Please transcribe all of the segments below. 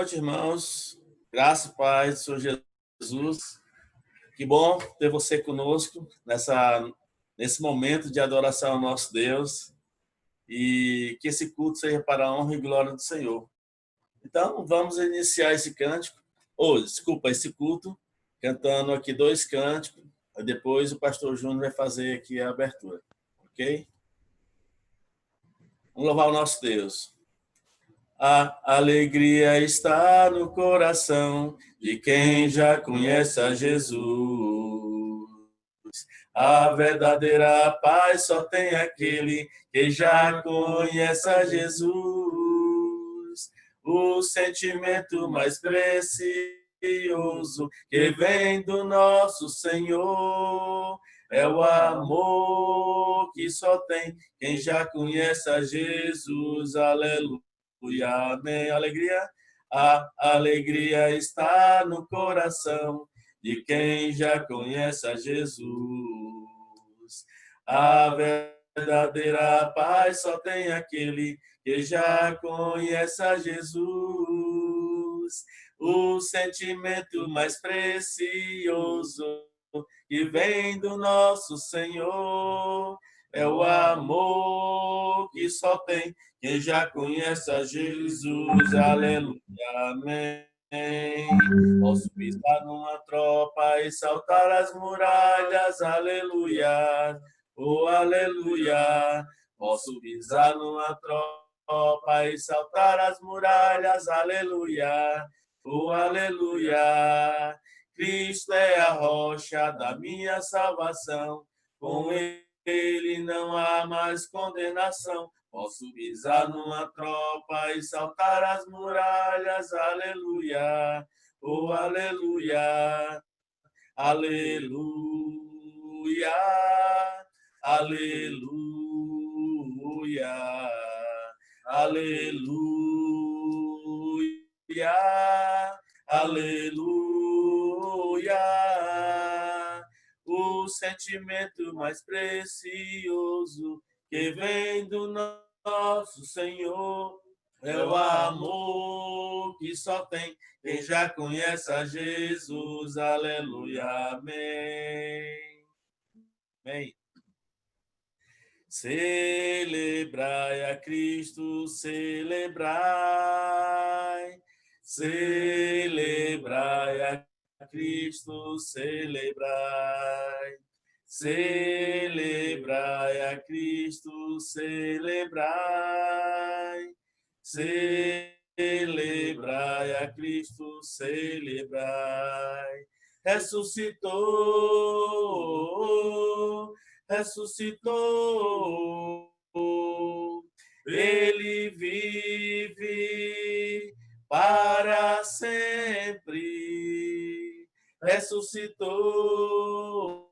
noite, irmãos. Graça e paz do Senhor Jesus. Que bom ter você conosco nesse momento de adoração ao nosso Deus e que esse culto seja para a honra e glória do Senhor. Então, vamos iniciar esse culto, cantando aqui 2 cânticos. Depois o pastor Júnior vai fazer aqui a abertura, ok? Vamos louvar o nosso Deus. A alegria está no coração de quem já conhece a Jesus. A verdadeira paz só tem aquele que já conhece a Jesus. O sentimento mais precioso que vem do nosso Senhor é o amor que só tem quem já conhece a Jesus. Aleluia. Amém. Alegria. A alegria está no coração de quem já conhece a Jesus. A verdadeira paz só tem aquele que já conhece a Jesus. O sentimento mais precioso que vem do nosso Senhor é o amor que só tem quem já conhece a Jesus. Aleluia, amém. Posso pisar numa tropa e saltar as muralhas, aleluia, oh aleluia. Posso pisar numa tropa e saltar as muralhas, aleluia, oh aleluia. Cristo é a rocha da minha salvação, com ele não há mais condenação. Posso pisar numa tropa e saltar as muralhas, aleluia, oh aleluia, aleluia, aleluia, aleluia, aleluia. O sentimento mais precioso que vem do nosso Senhor é o amor que só tem quem já conhece a Jesus. Aleluia, amém. Amém. Celebrai a Cristo, celebrai, celebrai a Cristo, celebrai, celebrai a Cristo, celebrai, celebrai a Cristo, celebrai. Ressuscitou, ressuscitou, ele vive para sempre. Ressuscitou,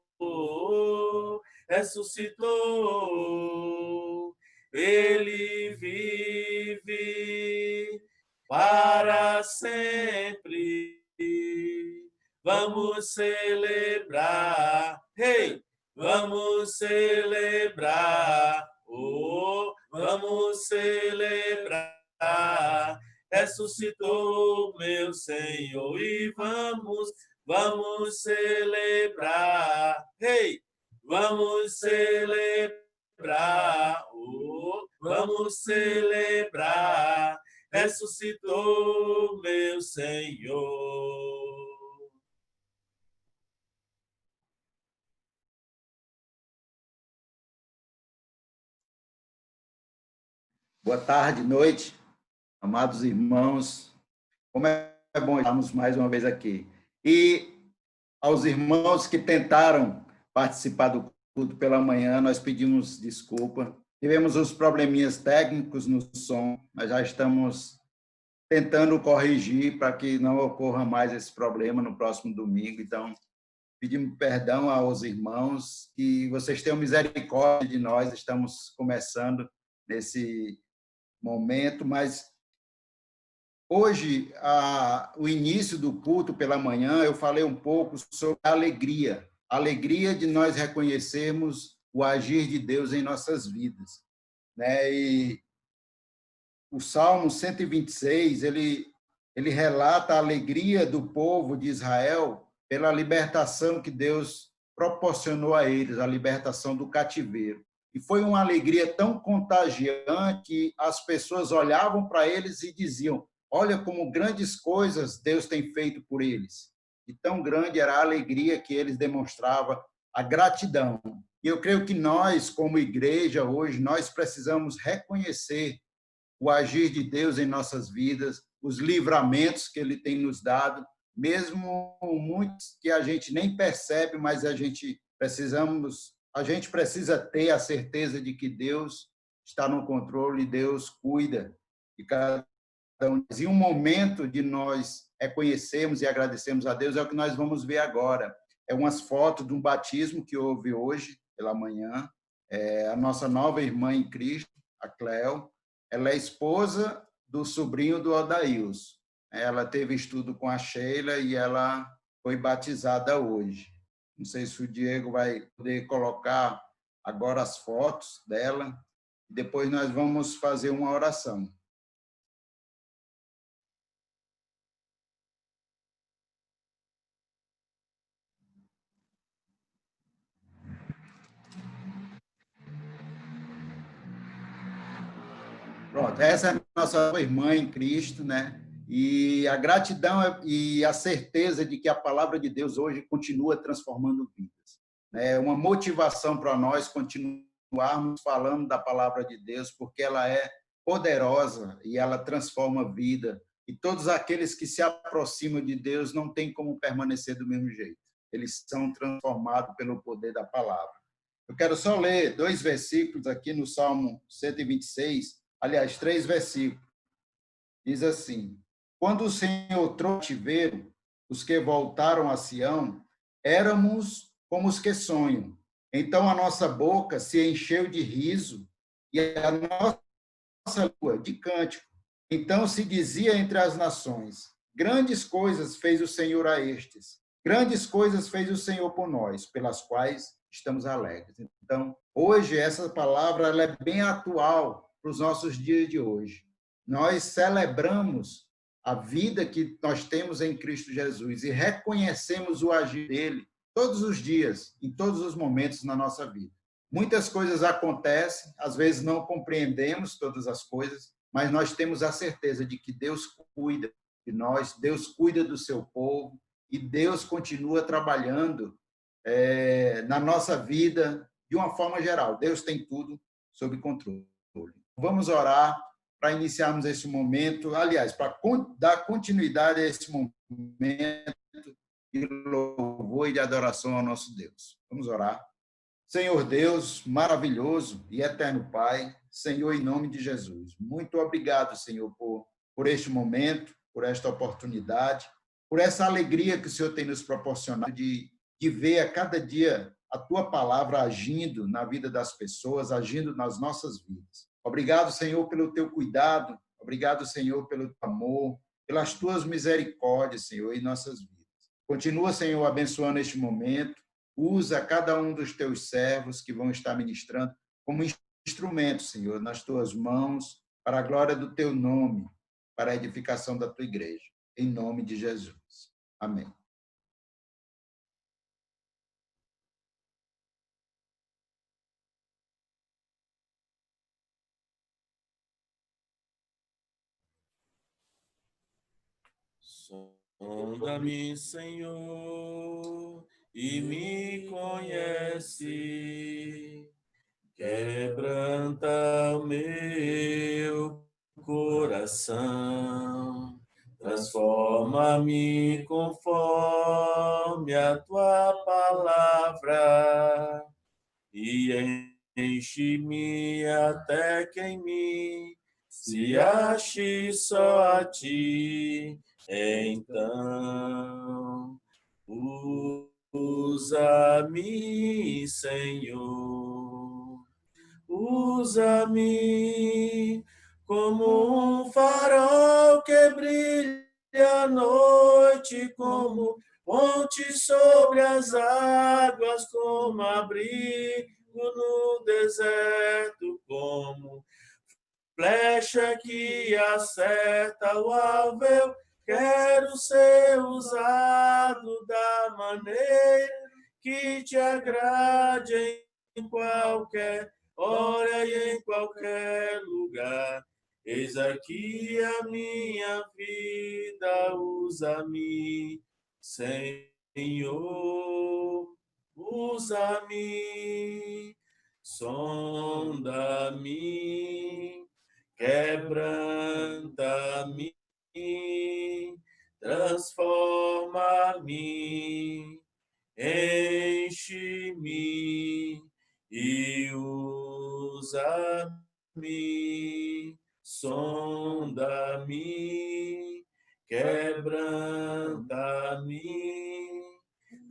ressuscitou, ele vive para sempre. Vamos celebrar, hey! Vamos celebrar, oh, vamos celebrar. Ressuscitou meu Senhor e vamos celebrar, hey! Vamos celebrar, oh, vamos celebrar. Ressuscitou meu Senhor. Boa tarde, noite, amados irmãos. Como é bom estarmos mais uma vez aqui. E aos irmãos que tentaram participar do culto pela manhã, nós pedimos desculpa. Tivemos uns probleminhas técnicos no som, mas já estamos tentando corrigir para que não ocorra mais esse problema no próximo domingo. Então, pedimos perdão aos irmãos, que vocês tenham misericórdia de nós. Estamos começando nesse momento, mas hoje, o início do culto pela manhã, eu falei um pouco sobre a alegria de nós reconhecermos o agir de Deus em nossas vidas, né? E o Salmo 126, ele ele relata a alegria do povo de Israel pela libertação que Deus proporcionou a eles, a libertação do cativeiro. E foi uma alegria tão contagiante que as pessoas olhavam para eles e diziam: olha como grandes coisas Deus tem feito por eles. E tão grande era a alegria que eles demonstravam, a gratidão. E eu creio que nós, como igreja, hoje, nós precisamos reconhecer o agir de Deus em nossas vidas, os livramentos que Ele tem nos dado, mesmo muitos que a gente nem percebe, mas a gente precisa ter a certeza de que Deus está no controle, Deus cuida de cada um. E um momento de nós reconhecermos e agradecermos a Deus é o que nós vamos ver agora. É umas fotos de um batismo que houve hoje pela manhã. A nossa nova irmã em Cristo, a Cleo, ela é esposa do sobrinho do Odails. Ela teve estudo com a Sheila e ela foi batizada hoje. Não sei se o Diego vai poder colocar agora as fotos dela. Depois nós vamos fazer uma oração. Pronto, essa é a nossa irmã em Cristo, né? E a gratidão e a certeza de que a palavra de Deus hoje continua transformando vidas. É uma motivação para nós continuarmos falando da palavra de Deus, porque ela é poderosa e ela transforma a vida. E todos aqueles que se aproximam de Deus não têm como permanecer do mesmo jeito. Eles são transformados pelo poder da palavra. Eu quero só ler 2 versículos aqui no Salmo 126, aliás, 3 versículos. Diz assim: quando o Senhor trouxe cativeiro, os que voltaram a Sião, éramos como os que sonham. Então a nossa boca se encheu de riso e a nossa língua de cântico. Então se dizia entre as nações: grandes coisas fez o Senhor a estes. Grandes coisas fez o Senhor por nós, pelas quais estamos alegres. Então, hoje essa palavra ela é bem atual para os nossos dias de hoje. Nós celebramos a vida que nós temos em Cristo Jesus e reconhecemos o agir dele todos os dias, em todos os momentos na nossa vida. Muitas coisas acontecem, às vezes não compreendemos todas as coisas, mas nós temos a certeza de que Deus cuida de nós, Deus cuida do seu povo e Deus continua trabalhando na nossa vida de uma forma geral. Deus tem tudo sob controle. Vamos orar para iniciarmos esse momento, aliás, para dar continuidade a esse momento de louvor e de adoração ao nosso Deus. Vamos orar. Senhor Deus, maravilhoso e eterno Pai, Senhor, em nome de Jesus, muito obrigado, Senhor, por este momento, por esta oportunidade, por essa alegria que o Senhor tem nos proporcionado de ver a cada dia a Tua palavra agindo na vida das pessoas, agindo nas nossas vidas. Obrigado, Senhor, pelo Teu cuidado, obrigado, Senhor, pelo Teu amor, pelas Tuas misericórdias, Senhor, em nossas vidas. Continua, Senhor, abençoando este momento, usa cada um dos Teus servos que vão estar ministrando como instrumento, Senhor, nas Tuas mãos, para a glória do Teu nome, para a edificação da Tua igreja. Em nome de Jesus. Amém. Sonda-me, Senhor, e me conhece. Quebranta o meu coração. Transforma-me conforme a Tua palavra e enche-me até que em mim se ache só a Ti. Então, usa-me, Senhor, usa-me como um farol que brilha à noite, como ponte sobre as águas, como abrigo no deserto, como flecha que acerta o alvo. Quero ser usado da maneira que te agrade em qualquer hora e em qualquer lugar. Eis aqui a minha vida, usa-me, Senhor, usa-me, sonda-me, quebranta-me, transforma-me, enche-me e usa-me, sonda-me, quebranta-me,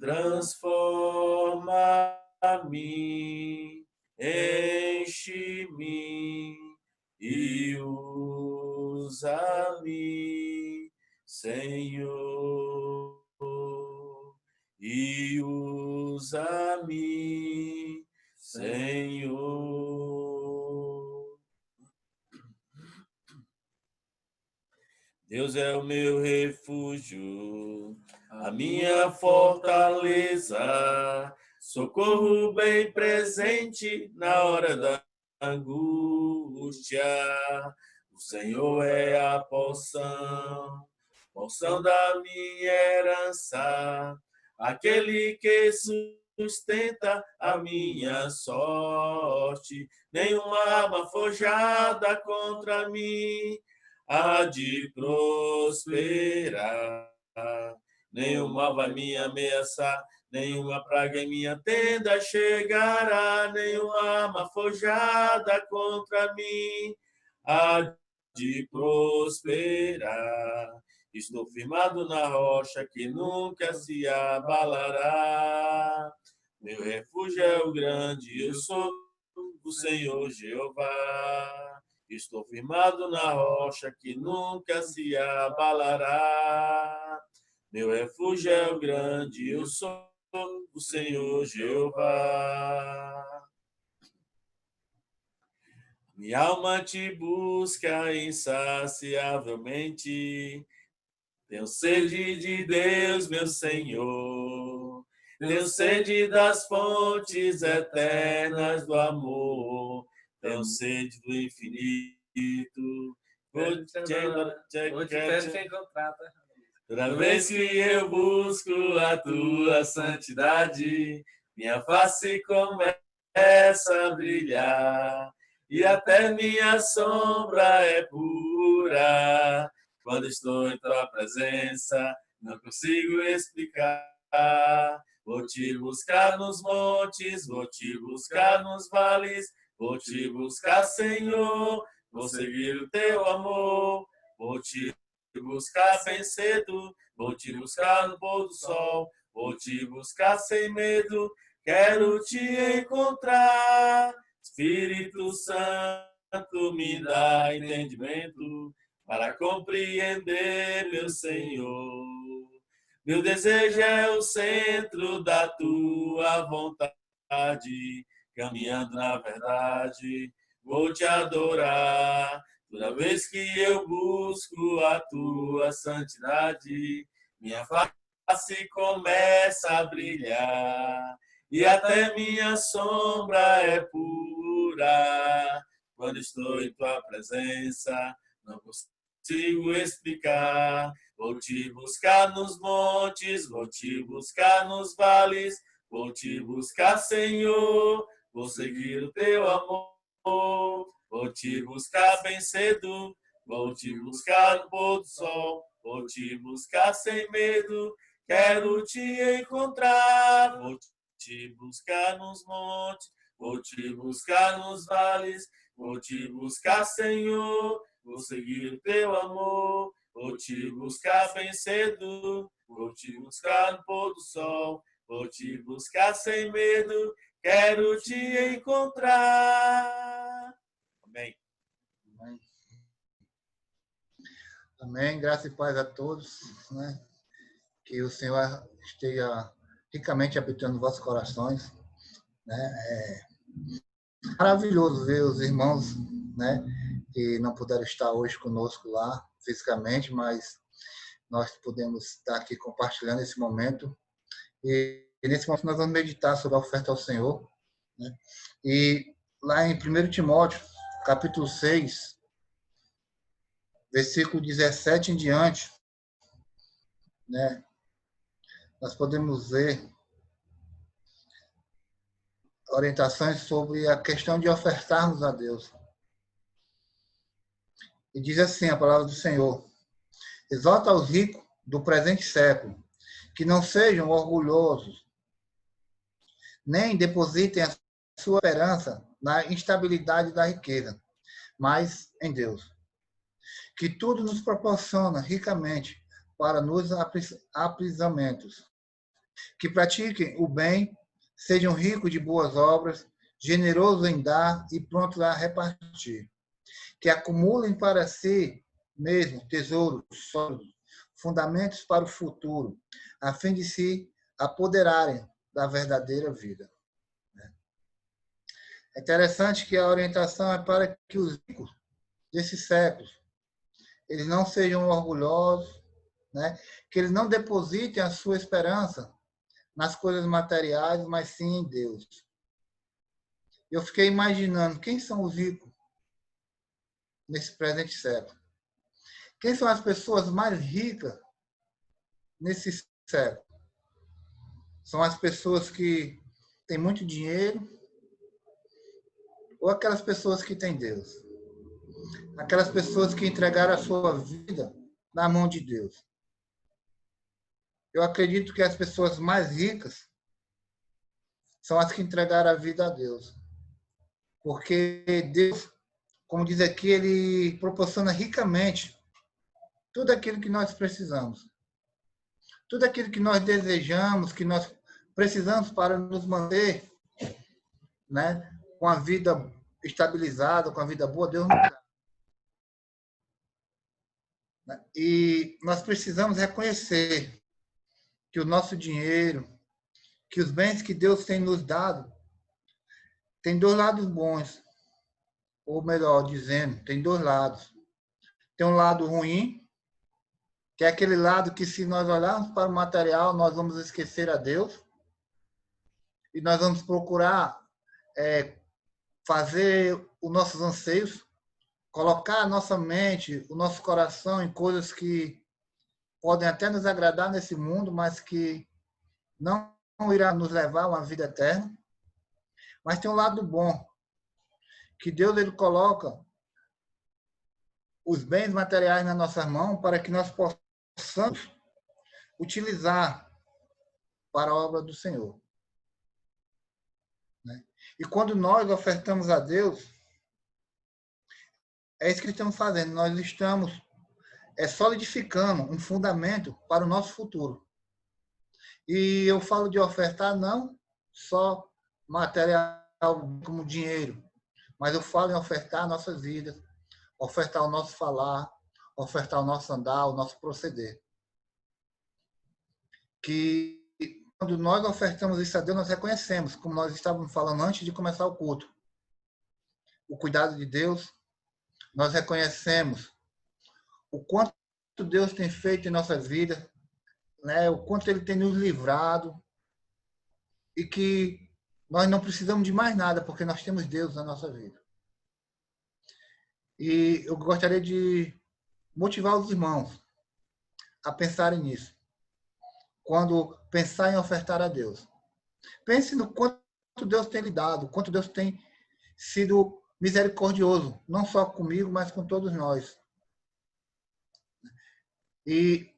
transforma-me, enche-me e usa-me, Senhor, e usa-me, Senhor. Deus é o meu refúgio, a minha fortaleza, socorro bem presente na hora da angústia. O Senhor é a porção da minha herança, aquele que sustenta a minha sorte. Nenhuma arma forjada contra mim há de prosperar. Nenhum mal vai me ameaçar, nenhuma praga em minha tenda chegará, nenhuma arma forjada contra mim há de prosperar. Estou firmado na rocha que nunca se abalará. Meu refúgio é o grande, eu sou o Senhor Jeová. Estou firmado na rocha que nunca se abalará. Meu refúgio é o grande, eu sou o Senhor Jeová. Minha alma te busca insaciavelmente. Tenho sede de Deus, meu Senhor. Tenho sede das fontes eternas do amor. Tenho sede do infinito. Vou te encontrar. Toda vez que eu busco a tua santidade, minha face começa a brilhar. E até minha sombra é pura. Quando estou em tua presença, não consigo explicar. Vou te buscar nos montes, vou te buscar nos vales, vou te buscar, Senhor, vou seguir o teu amor, vou te buscar bem cedo, vou te buscar no pôr do sol, vou te buscar sem medo, quero te encontrar. Espírito Santo, me dá entendimento para compreender, meu Senhor. Meu desejo é o centro da tua vontade, caminhando na verdade, vou te adorar. Toda vez que eu busco a tua santidade, minha face começa a brilhar e até minha sombra é pura. Quando estou em tua presença, não consigo explicar. Vou te buscar nos montes, vou te buscar nos vales, vou te buscar, Senhor, vou seguir o teu amor. Vou te buscar bem cedo, vou te buscar no pôr do sol, vou te buscar sem medo, quero te encontrar. Vou te buscar nos montes, vou te buscar nos vales, vou te buscar, Senhor, vou seguir o teu amor. Vou te buscar bem cedo, vou te buscar no pôr do sol, vou te buscar sem medo, quero te encontrar. Amém. Amém. Amém. Graça e paz a todos, né? Que o Senhor esteja ricamente habitando vossos corações, né? É maravilhoso ver os irmãos, né? Que não puderam estar hoje conosco lá fisicamente, mas nós podemos estar aqui compartilhando esse momento. E nesse momento nós vamos meditar sobre a oferta ao Senhor, né? E lá em 1 Timóteo, capítulo 6, versículo 17 em diante, né, nós podemos ver orientações sobre a questão de ofertarmos a Deus. E diz assim a palavra do Senhor: exorta aos ricos do presente século, que não sejam orgulhosos, nem depositem a sua esperança na instabilidade da riqueza, mas em Deus, que tudo nos proporciona ricamente para nos aprisionamentos. Que pratiquem o bem, sejam ricos de boas obras, generosos em dar e prontos a repartir. Que acumulem para si mesmo tesouros sólidos, fundamentos para o futuro, a fim de se apoderarem da verdadeira vida. É interessante que a orientação é para que os ricos desses séculos, eles não sejam orgulhosos, né? Que eles não depositem a sua esperança nas coisas materiais, mas sim em Deus. Eu fiquei imaginando quem são os ricos nesse presente século. Quem são as pessoas mais ricas nesse século? São as pessoas que têm muito dinheiro ou aquelas pessoas que têm Deus? Aquelas pessoas que entregaram a sua vida na mão de Deus. Eu acredito que as pessoas mais ricas são as que entregaram a vida a Deus. Porque Deus, como diz aqui, Ele proporciona ricamente tudo aquilo que nós precisamos. Tudo aquilo que nós desejamos, que nós precisamos para nos manter, né, com a vida estabilizada, com a vida boa, Deus nos dá. E nós precisamos reconhecer que o nosso dinheiro, que os bens que Deus tem nos dado, tem dois lados bons. Ou melhor dizendo, tem dois lados. Tem um lado ruim, que é aquele lado que, se nós olharmos para o material, nós vamos esquecer a Deus e nós vamos procurar fazer os nossos anseios, colocar a nossa mente, o nosso coração em coisas que podem até nos agradar nesse mundo, mas que não irá nos levar a uma vida eterna. Mas tem um lado bom, que Deus ele coloca os bens materiais nas nossas mãos para que nós possamos utilizar para a obra do Senhor. E quando nós ofertamos a Deus, é isso que estamos fazendo. Nós estamos solidificando um fundamento para o nosso futuro. E eu falo de ofertar não só material como dinheiro, mas eu falo em ofertar nossas vidas, ofertar o nosso falar, ofertar o nosso andar, o nosso proceder. Que quando nós ofertamos isso a Deus, nós reconhecemos, como nós estávamos falando antes de começar o culto, o cuidado de Deus. Nós reconhecemos o quanto Deus tem feito em nossas vidas, né? O quanto Ele tem nos livrado e que nós não precisamos de mais nada, porque nós temos Deus na nossa vida. E eu gostaria de motivar os irmãos a pensarem nisso. Quando pensar em ofertar a Deus, pense no quanto Deus tem lhe dado, quanto Deus tem sido misericordioso, não só comigo, mas com todos nós. E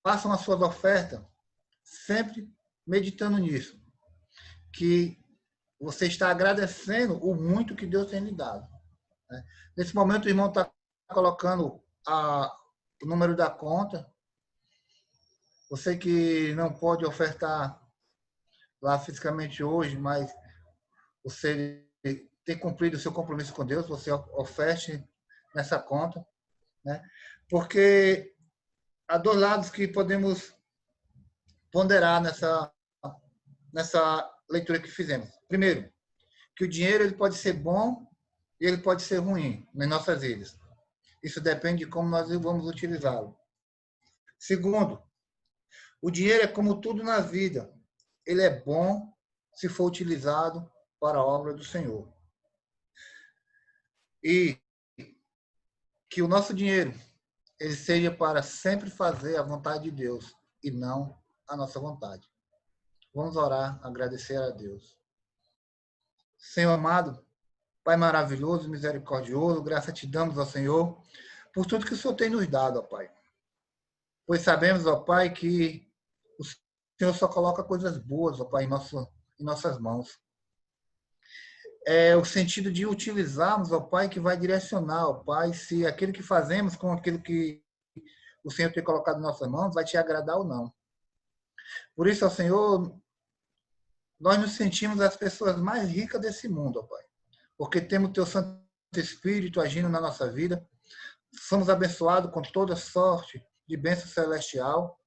façam as suas ofertas sempre meditando nisso, que você está agradecendo o muito que Deus tem lhe dado. Nesse momento, o irmão está colocando o número da conta. Você que não pode ofertar lá fisicamente hoje, mas você tem cumprido o seu compromisso com Deus, você oferte nessa conta, né? Porque há dois lados que podemos ponderar nessa leitura que fizemos. Primeiro, que o dinheiro ele pode ser bom e ele pode ser ruim nas nossas vidas. Isso depende de como nós vamos utilizá-lo. Segundo, o dinheiro é como tudo na vida. Ele é bom se for utilizado para a obra do Senhor. E que o nosso dinheiro ele seja para sempre fazer a vontade de Deus e não a nossa vontade. Vamos orar, agradecer a Deus. Senhor amado, Pai maravilhoso, misericordioso, graça te damos, ó Senhor, por tudo que o Senhor tem nos dado, ó Pai. Pois sabemos, ó Pai, que o Senhor só coloca coisas boas, ó Pai, em nossas mãos. É o sentido de utilizarmos, ó Pai, que vai direcionar, ó Pai, se aquilo que fazemos com aquilo que o Senhor tem colocado em nossas mãos vai te agradar ou não. Por isso, ó Senhor, nós nos sentimos as pessoas mais ricas desse mundo, ó Pai, porque temos o Teu Santo Espírito agindo na nossa vida, somos abençoados com toda sorte de bênção celestial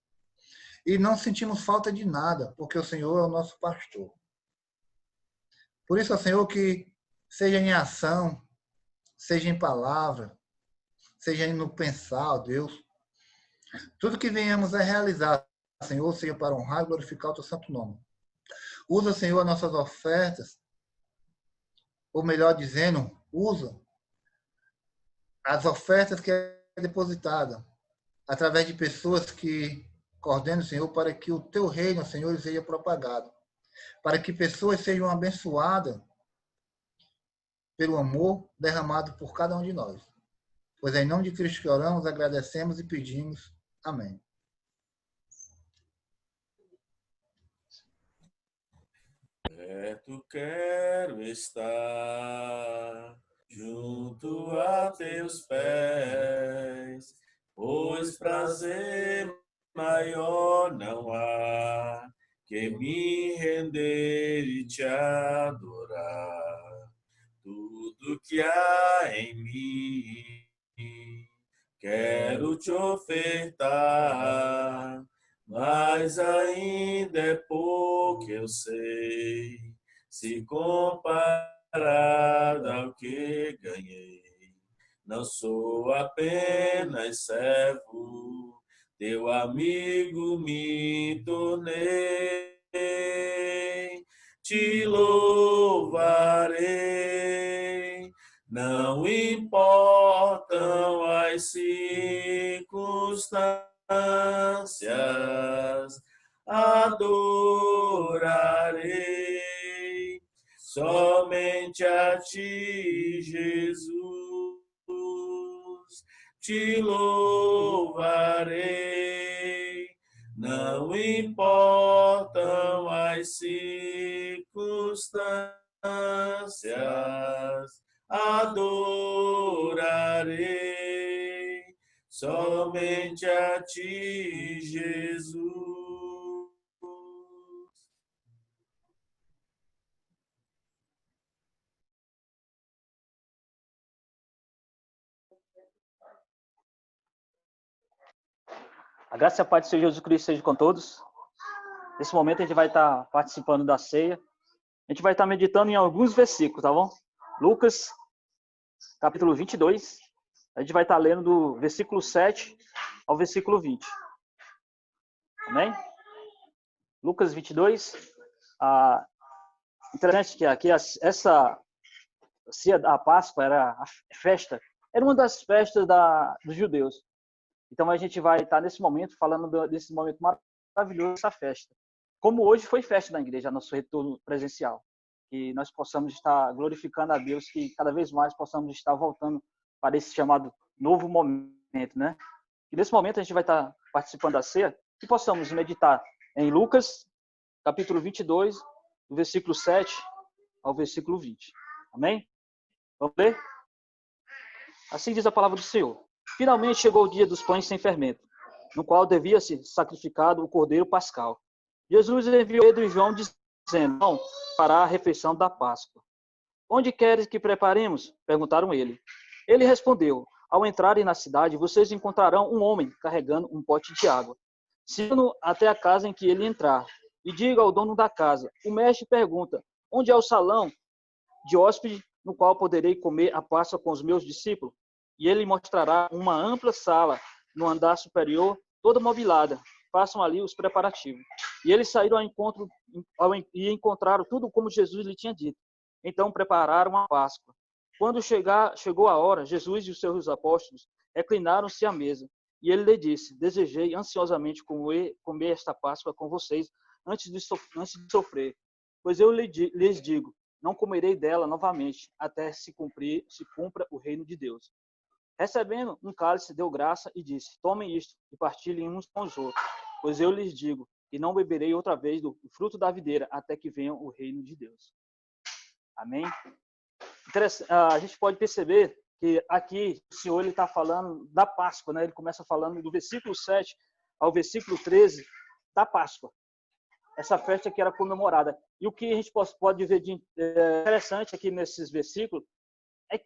e não sentimos falta de nada, porque o Senhor é o nosso pastor. Por isso, ó Senhor, que seja em ação, seja em palavra, seja no pensar, ó Deus, tudo que venhamos a realizar, Senhor, seja para honrar e glorificar o Teu santo nome. Usa, Senhor, as nossas ofertas, ou melhor dizendo, usa as ofertas que é depositada através de pessoas que coordenam, Senhor, para que o Teu reino, Senhor, seja propagado, para que pessoas sejam abençoadas pelo amor derramado por cada um de nós. Pois é em nome de Cristo que oramos, agradecemos e pedimos. Amém. Perto quero estar, junto a teus pés, pois prazer maior não há que me render e te adorar. Tudo que há em mim quero te ofertar, mas ainda é pouco eu sei, se comparado ao que ganhei. Não sou apenas servo, teu amigo me tornei. Te louvarei, não importam as circunstâncias, adorarei somente a ti, Jesus. Te louvarei, não importam as circunstâncias, adorarei somente a ti, Jesus. A graça e a paz do Senhor Jesus Cristo seja com todos. Nesse momento a gente vai estar participando da ceia. A gente vai estar meditando em alguns versículos, tá bom? Lucas, capítulo 22. A gente vai estar lendo do versículo 7 ao versículo 20. Amém? Lucas 22. Interessante que aqui essa ceia da Páscoa era a festa. Era uma das festas dos judeus. Então a gente vai estar nesse momento falando desse momento maravilhoso, dessa festa. Como hoje foi festa na igreja, nosso retorno presencial. Que nós possamos estar glorificando a Deus, que cada vez mais possamos estar voltando para esse chamado novo momento, né? E nesse momento a gente vai estar participando da ceia e possamos meditar em Lucas, capítulo 22, do versículo 7 ao versículo 20. Amém? Vamos ler? Assim diz a palavra do Senhor. Finalmente chegou o dia dos pães sem fermento, no qual devia ser sacrificado o cordeiro pascal. Jesus enviou Pedro e João dizendo: "Vão para a refeição da Páscoa." "Onde queres que preparemos?" perguntaram ele. Ele respondeu: "Ao entrarem na cidade, vocês encontrarão um homem carregando um pote de água. Sigam-no até a casa em que ele entrar, e diga ao dono da casa: o mestre pergunta: onde é o salão de hóspede no qual poderei comer a Páscoa com os meus discípulos? E ele mostrará uma ampla sala no andar superior toda mobilada. Façam ali os preparativos. E eles saíram ao encontro e encontraram tudo como Jesus lhe tinha dito. Então prepararam a Páscoa. Quando chegou a hora, Jesus e os seus apóstolos reclinaram-se à mesa. E ele lhe disse: desejei ansiosamente comer esta Páscoa com vocês antes de sofrer. Pois eu lhes digo, não comerei dela novamente, até se cumpra o reino de Deus. Recebendo um cálice, deu graça e disse: tomem isto e partilhem uns com os outros. Pois eu lhes digo que não beberei outra vez do fruto da videira, até que venha o reino de Deus. Amém? A gente pode perceber que aqui o Senhor está falando da Páscoa, né? Ele começa falando do versículo 7 ao versículo 13 da Páscoa. Essa festa que era comemorada. E o que a gente pode ver de interessante aqui nesses versículos é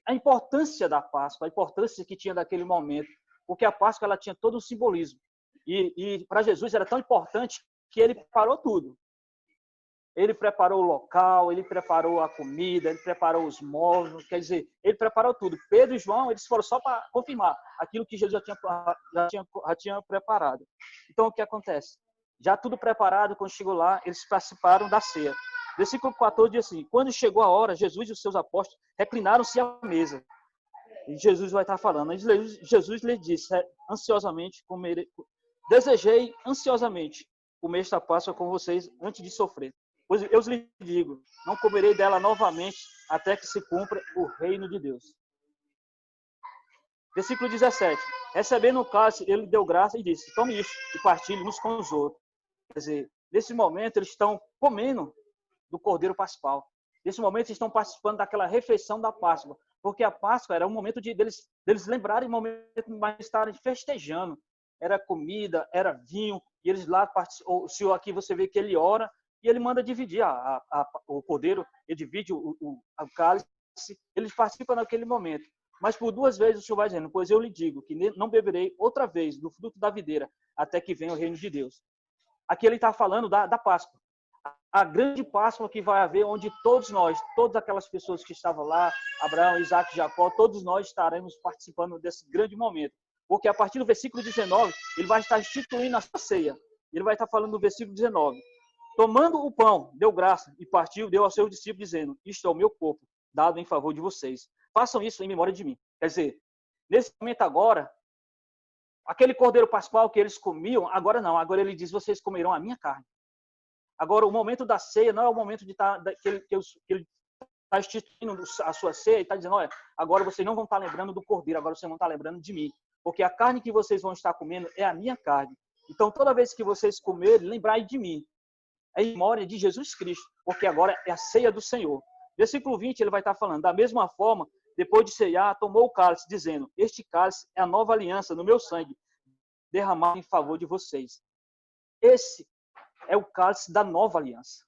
a importância da Páscoa, a importância que tinha daquele momento. Porque a Páscoa ela tinha todo um simbolismo. E para Jesus era tão importante que ele preparou tudo. Ele preparou o local, ele preparou a comida, ele preparou os móveis, quer dizer, ele preparou tudo. Pedro e João, eles foram só para confirmar aquilo que Jesus já tinha preparado. Então, o que acontece? Já tudo preparado, quando chegou lá, eles participaram da ceia. Versículo 14 diz assim: quando chegou a hora, Jesus e os seus apóstolos reclinaram-se à mesa. E Jesus vai estar falando. Jesus lhe disse, ansiosamente, desejei ansiosamente comer esta Páscoa com vocês antes de sofrer. Pois eu lhes digo, não comerei dela novamente até que se cumpra o reino de Deus. Versículo 17. Recebendo o cálice, ele deu graça e disse: tome isto e partilhe uns com os outros. Quer dizer, nesse momento eles estão comendo do Cordeiro Pascal. Nesse momento eles estão participando daquela refeição da Páscoa. Porque a Páscoa era um momento deles lembrarem, um momento de estarem festejando. Era comida, era vinho, e eles lá participam. O Senhor aqui você vê que ele ora, e ele manda dividir o cordeiro, ele divide o cálice, eles participam naquele momento. Mas por 2 vezes o Senhor vai dizendo: pois eu lhe digo que não beberei outra vez do fruto da videira, até que venha o reino de Deus. Aqui ele está falando da Páscoa. A grande Páscoa que vai haver, onde todos nós, todas aquelas pessoas que estavam lá, Abraão, Isaac, Jacó, todos nós estaremos participando desse grande momento. Porque a partir do versículo 19, ele vai estar instituindo a sua ceia. Ele vai estar falando no versículo 19. Tomando o pão, deu graça e partiu, deu aos seus discípulos, dizendo: isto é o meu corpo, dado em favor de vocês. Façam isso em memória de mim. Quer dizer, nesse momento agora, aquele cordeiro pascual que eles comiam, agora não. Agora ele diz: vocês comerão a minha carne. Agora, o momento da ceia não é o momento que ele está instituindo a sua ceia e está dizendo: olha, agora vocês não vão estar lembrando do cordeiro, agora vocês vão estar lembrando de mim. Porque a carne que vocês vão estar comendo é a minha carne. Então, toda vez que vocês comerem, lembrai de mim. É em memória de Jesus Cristo, porque agora é a ceia do Senhor. Versículo 20, ele vai estar falando: da mesma forma, depois de ceiar, tomou o cálice, dizendo: este cálice é a nova aliança no meu sangue, derramado em favor de vocês. Esse é o cálice da nova aliança.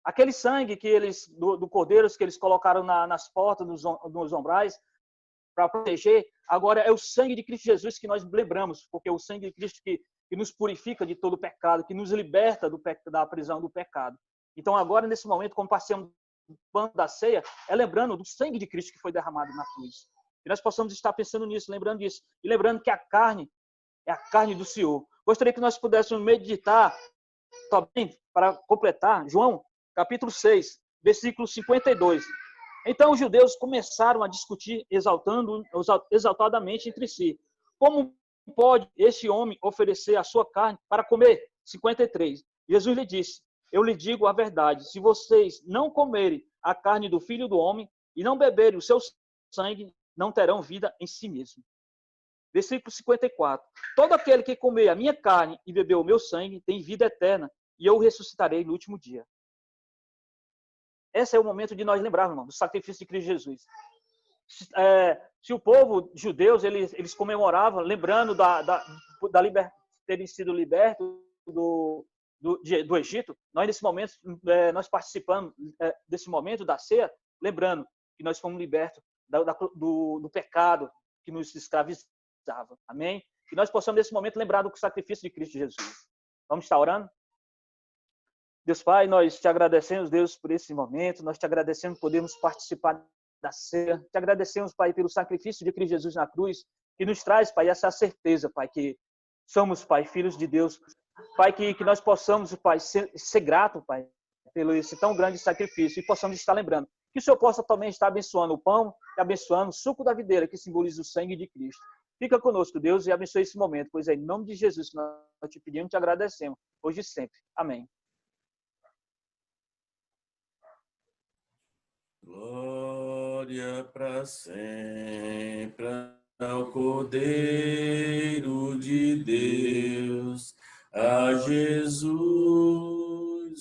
Aquele sangue que eles, do cordeiro que eles colocaram nas portas, nos ombrais, para proteger, agora é o sangue de Cristo Jesus que nós lembramos, porque é o sangue de Cristo que nos purifica de todo o pecado, que nos liberta da prisão do pecado. Então agora, nesse momento, como passamos o pano da ceia, é lembrando do sangue de Cristo que foi derramado na cruz. E nós possamos estar pensando nisso, lembrando disso. E lembrando que a carne é a carne do Senhor. Gostaria que nós pudéssemos meditar também, para completar, João, capítulo 6, versículo 52. Então os judeus começaram a discutir exaltadamente entre si: como pode este homem oferecer a sua carne para comer? 53. Jesus lhe disse: eu lhe digo a verdade, se vocês não comerem a carne do Filho do Homem e não beberem o seu sangue, não terão vida em si mesmo. Versículo 54. Todo aquele que comer a minha carne e beber o meu sangue tem vida eterna, e eu o ressuscitarei no último dia. Esse é o momento de nós lembrarmos, irmão, do sacrifício de Cristo Jesus. Se o povo judeus, eles comemoravam, lembrando terem sido libertos do Egito, nós nesse momento, nós participamos desse momento da ceia, lembrando que nós fomos libertos do pecado que nos escravizava. Amém? Que nós possamos nesse momento lembrar do sacrifício de Cristo Jesus. Vamos estar orando? Deus Pai, nós te agradecemos, Deus, por esse momento, nós te agradecemos por podermos participar da ceia, te agradecemos, Pai, pelo sacrifício de Cristo Jesus na cruz, que nos traz, Pai, essa certeza, Pai, que somos, Pai, filhos de Deus. Pai, que nós possamos, Pai, ser grato, Pai, pelo esse tão grande sacrifício e possamos estar lembrando que o Senhor possa também estar abençoando o pão e abençoando o suco da videira, que simboliza o sangue de Cristo. Fica conosco, Deus, e abençoe esse momento, pois é em nome de Jesus que nós te pedimos e te agradecemos, hoje e sempre. Amém. Glória para sempre ao Cordeiro de Deus, a Jesus,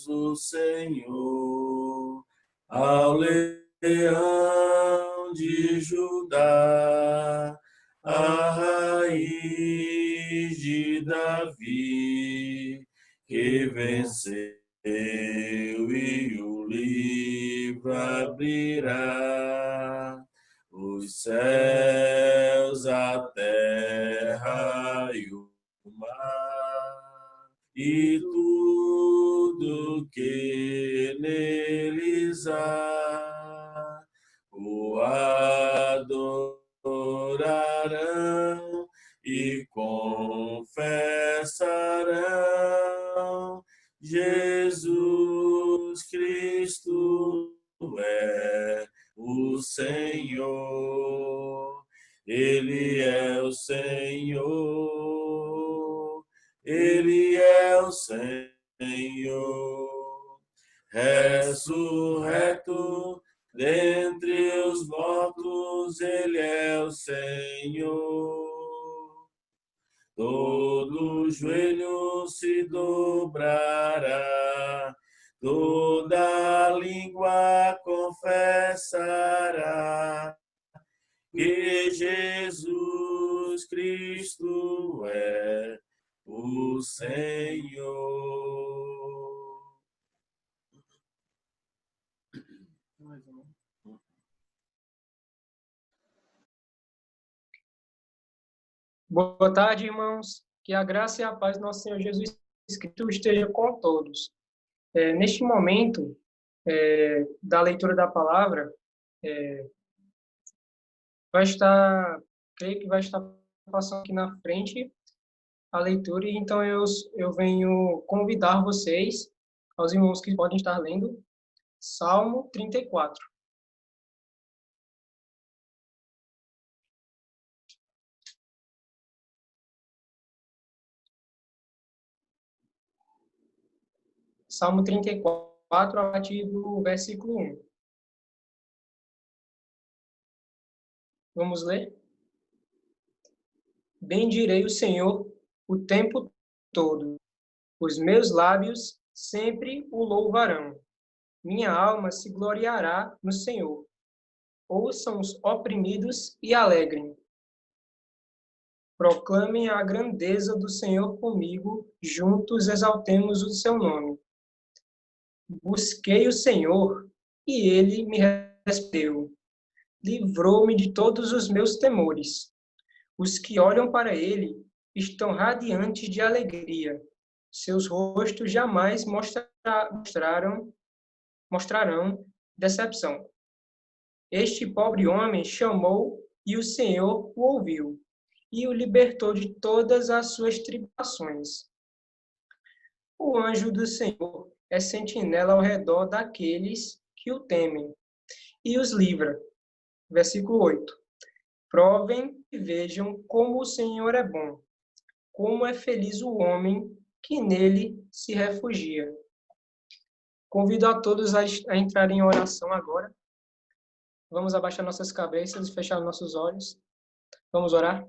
o Senhor, ao Leão de Judá, a raiz de Davi, que venceu e o livro abrirá. Os céus, a terra e o mar, e tudo que neles há, o adorarão e confessarão: Jesus Cristo é o Senhor, Ele é o Senhor, Ele é o Senhor, ressurreto dentre os mortos, Ele é o Senhor. Todo joelho se dobrará, toda língua confessará que Jesus Cristo é o Senhor. Boa tarde, irmãos. Que a graça e a paz do nosso Senhor Jesus Cristo esteja com todos. Neste momento da leitura da palavra, creio que vai estar passando aqui na frente a leitura, e então eu venho convidar vocês, aos irmãos que podem estar lendo, Salmo 34. Salmo 34, a partir do versículo 1. Vamos ler? Bendirei o Senhor o tempo todo. Os meus lábios sempre o louvarão. Minha alma se gloriará no Senhor. Ouçam os oprimidos e alegrem. Proclamem a grandeza do Senhor comigo, juntos exaltemos o seu nome. Busquei o Senhor, e ele me respondeu. Livrou-me de todos os meus temores. Os que olham para ele estão radiantes de alegria. Seus rostos jamais mostrarão decepção. Este pobre homem chamou, e o Senhor o ouviu, e o libertou de todas as suas tribulações. O anjo do Senhor é sentinela ao redor daqueles que o temem, e os livra. Versículo 8. Provem e vejam como o Senhor é bom, como é feliz o homem que nele se refugia. Convido a todos a entrar em oração agora. Vamos abaixar nossas cabeças e fechar nossos olhos. Vamos orar?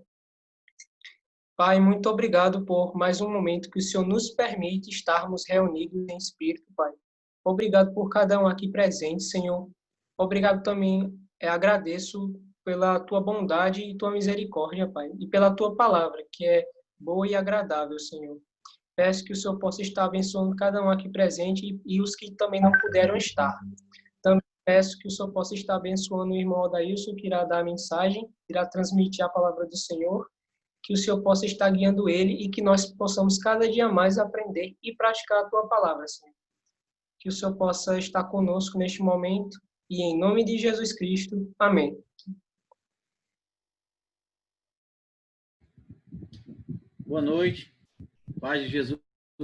Pai, muito obrigado por mais um momento que o Senhor nos permite estarmos reunidos em espírito, Pai. Obrigado por cada um aqui presente, Senhor. Obrigado também, agradeço pela tua bondade e tua misericórdia, Pai, e pela tua palavra, que é boa e agradável, Senhor. Peço que o Senhor possa estar abençoando cada um aqui presente e os que também não puderam estar. Também peço que o Senhor possa estar abençoando o irmão Adailson, que irá dar a mensagem, irá transmitir a palavra do Senhor, que o Senhor possa estar guiando ele e que nós possamos cada dia mais aprender e praticar a tua palavra, Senhor. Que o Senhor possa estar conosco neste momento e em nome de Jesus Cristo. Amém. Boa noite. Paz de Jesus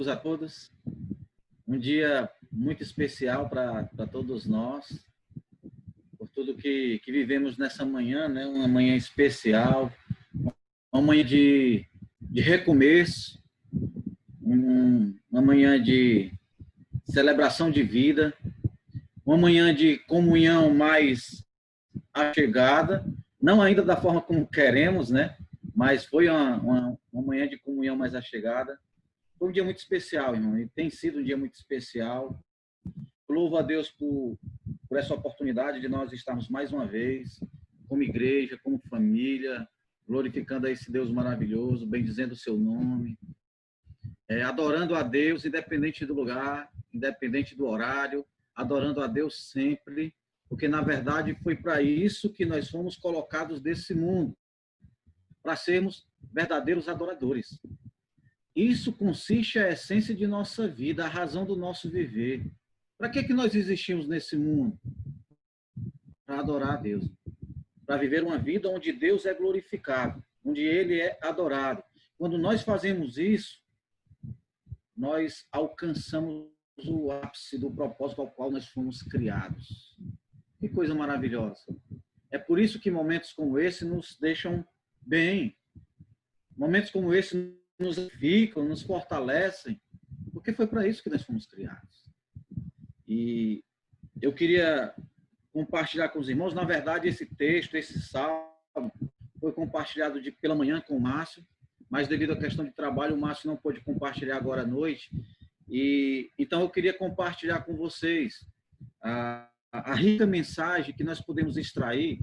a todos. Um dia muito especial para todos nós, por tudo que vivemos nessa manhã, né? Uma manhã especial, uma manhã de recomeço, uma manhã de celebração de vida, uma manhã de comunhão mais achegada, não ainda da forma como queremos, né? Mas foi uma manhã de comunhão mais achegada. Foi um dia muito especial, irmão, e tem sido um dia muito especial. Louvo a Deus por essa oportunidade de nós estarmos mais uma vez, como igreja, como família, glorificando a esse Deus maravilhoso, bendizendo o seu nome, adorando a Deus, independente do lugar, independente do horário, adorando a Deus sempre, porque, na verdade, foi para isso que nós fomos colocados nesse mundo, para sermos verdadeiros adoradores. Isso consiste a essência de nossa vida, a razão do nosso viver. Para que nós existimos nesse mundo? Para adorar a Deus. Para viver uma vida onde Deus é glorificado, onde Ele é adorado. Quando nós fazemos isso, nós alcançamos o ápice do propósito ao qual nós fomos criados. Que coisa maravilhosa. É por isso que momentos como esse nos deixam bem. Momentos como esse nos edificam, nos fortalecem, porque foi para isso que nós fomos criados. E eu queria compartilhar com os irmãos, na verdade, esse texto, esse salmo, foi compartilhado pela manhã com o Márcio, mas devido à questão de trabalho, o Márcio não pôde compartilhar agora à noite. E então eu queria compartilhar com vocês a rica mensagem que nós podemos extrair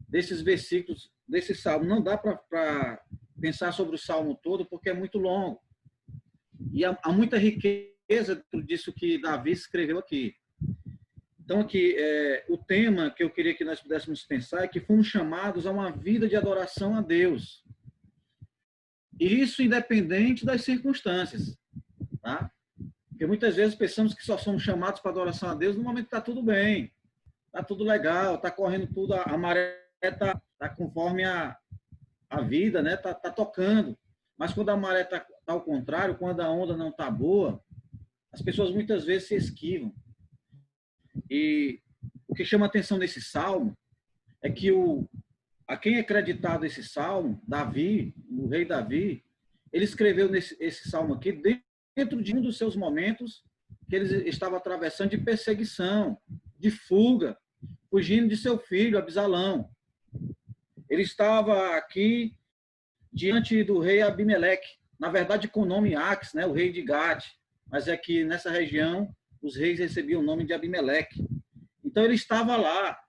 desses versículos, desse salmo. Não dá para pensar sobre o salmo todo, porque é muito longo. E há muita riqueza disso que Davi escreveu aqui. Então, aqui, o tema que eu queria que nós pudéssemos pensar é que fomos chamados a uma vida de adoração a Deus. E isso independente das circunstâncias. Tá? Porque muitas vezes pensamos que só somos chamados para adoração a Deus no momento que está tudo bem, está tudo legal, está correndo tudo, a maré está conforme a vida, né? Tá tocando. Mas quando a maré tá ao contrário, quando a onda não tá boa, as pessoas muitas vezes se esquivam. E o que chama atenção nesse salmo é que a quem é creditado esse salmo, Davi, o rei Davi, ele escreveu esse salmo aqui dentro de um dos seus momentos que ele estava atravessando de perseguição, de fuga, fugindo de seu filho, Absalão. Ele estava aqui diante do rei Abimeleque, na verdade com o nome Ax, né, o rei de Gade, mas é que nessa região os reis recebiam o nome de Abimeleque. Então ele estava lá,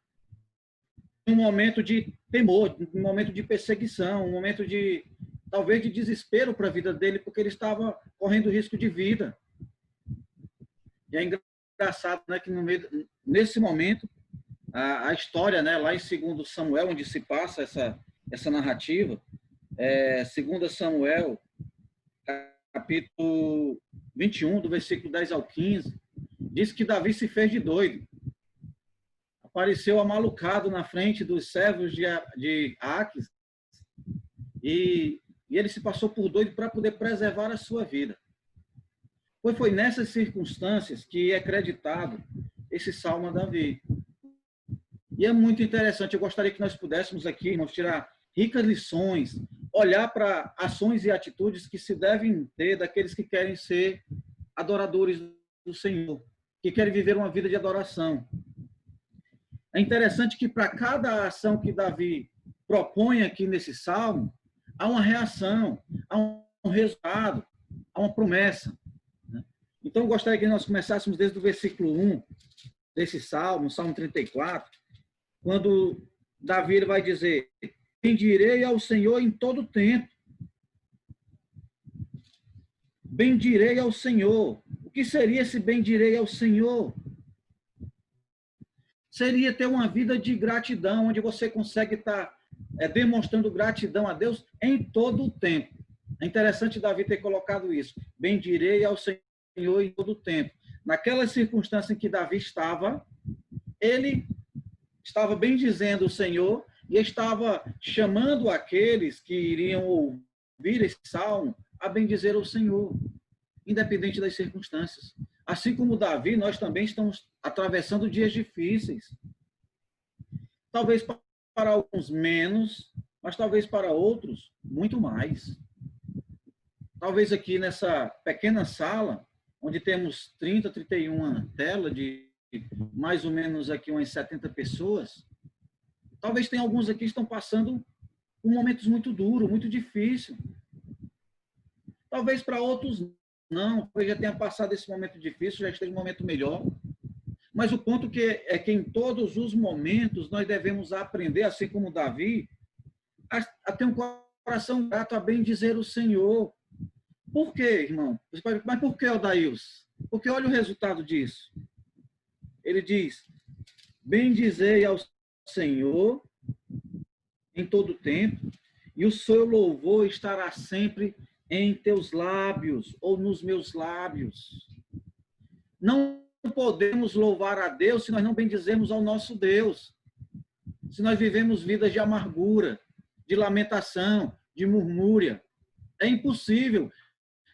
em um momento de temor, um momento de perseguição, um momento de, talvez, de desespero para a vida dele, porque ele estava correndo risco de vida. E é engraçado, né, que nesse momento, a história, né, lá em 2 Samuel, onde se passa essa narrativa, 2 Samuel, capítulo 21, do versículo 10 ao 15, diz que Davi se fez de doido. Apareceu amalucado na frente dos servos de Aques e ele se passou por doido para poder preservar a sua vida. Foi nessas circunstâncias que é creditado esse salmo a Davi. E é muito interessante, eu gostaria que nós pudéssemos aqui, irmãos, tirar ricas lições, olhar para ações e atitudes que se devem ter daqueles que querem ser adoradores do Senhor, que querem viver uma vida de adoração. É interessante que para cada ação que Davi propõe aqui nesse salmo, há uma reação, há um resultado, há uma promessa. Então, eu gostaria que nós começássemos desde o versículo 1 desse salmo, Salmo 34, quando Davi vai dizer: bendirei ao Senhor em todo tempo. Bendirei ao Senhor. O que seria esse bendirei ao Senhor? Seria ter uma vida de gratidão, onde você consegue estar demonstrando gratidão a Deus em todo o tempo. É interessante Davi ter colocado isso. Bendirei ao Senhor em todo o tempo. Naquela circunstância em que Davi estava, ele estava bendizendo o Senhor e estava chamando aqueles que iriam ouvir esse salmo a bendizer o Senhor. independente das circunstâncias. Assim como Davi, nós também estamos atravessando dias difíceis. Talvez para alguns menos, mas talvez para outros muito mais. Talvez aqui nessa pequena sala, onde temos 31 telas de mais ou menos aqui umas 70 pessoas, talvez tenha alguns aqui que estão passando por momentos muito duros, muito difíceis. Talvez para outros não, talvez já tenha passado esse momento difícil, já esteja um momento melhor. Mas o ponto é que em todos os momentos nós devemos aprender, assim como Davi, a ter um coração grato, a bem dizer o Senhor. Por quê, irmão? Mas por que, Odaíus? Porque olha o resultado disso. Ele diz, bendizei ao Senhor em todo tempo, e o seu louvor estará sempre em teus lábios, ou nos meus lábios. Não podemos louvar a Deus se nós não bendizemos ao nosso Deus. Se nós vivemos vidas de amargura, de lamentação, de murmúria. É impossível.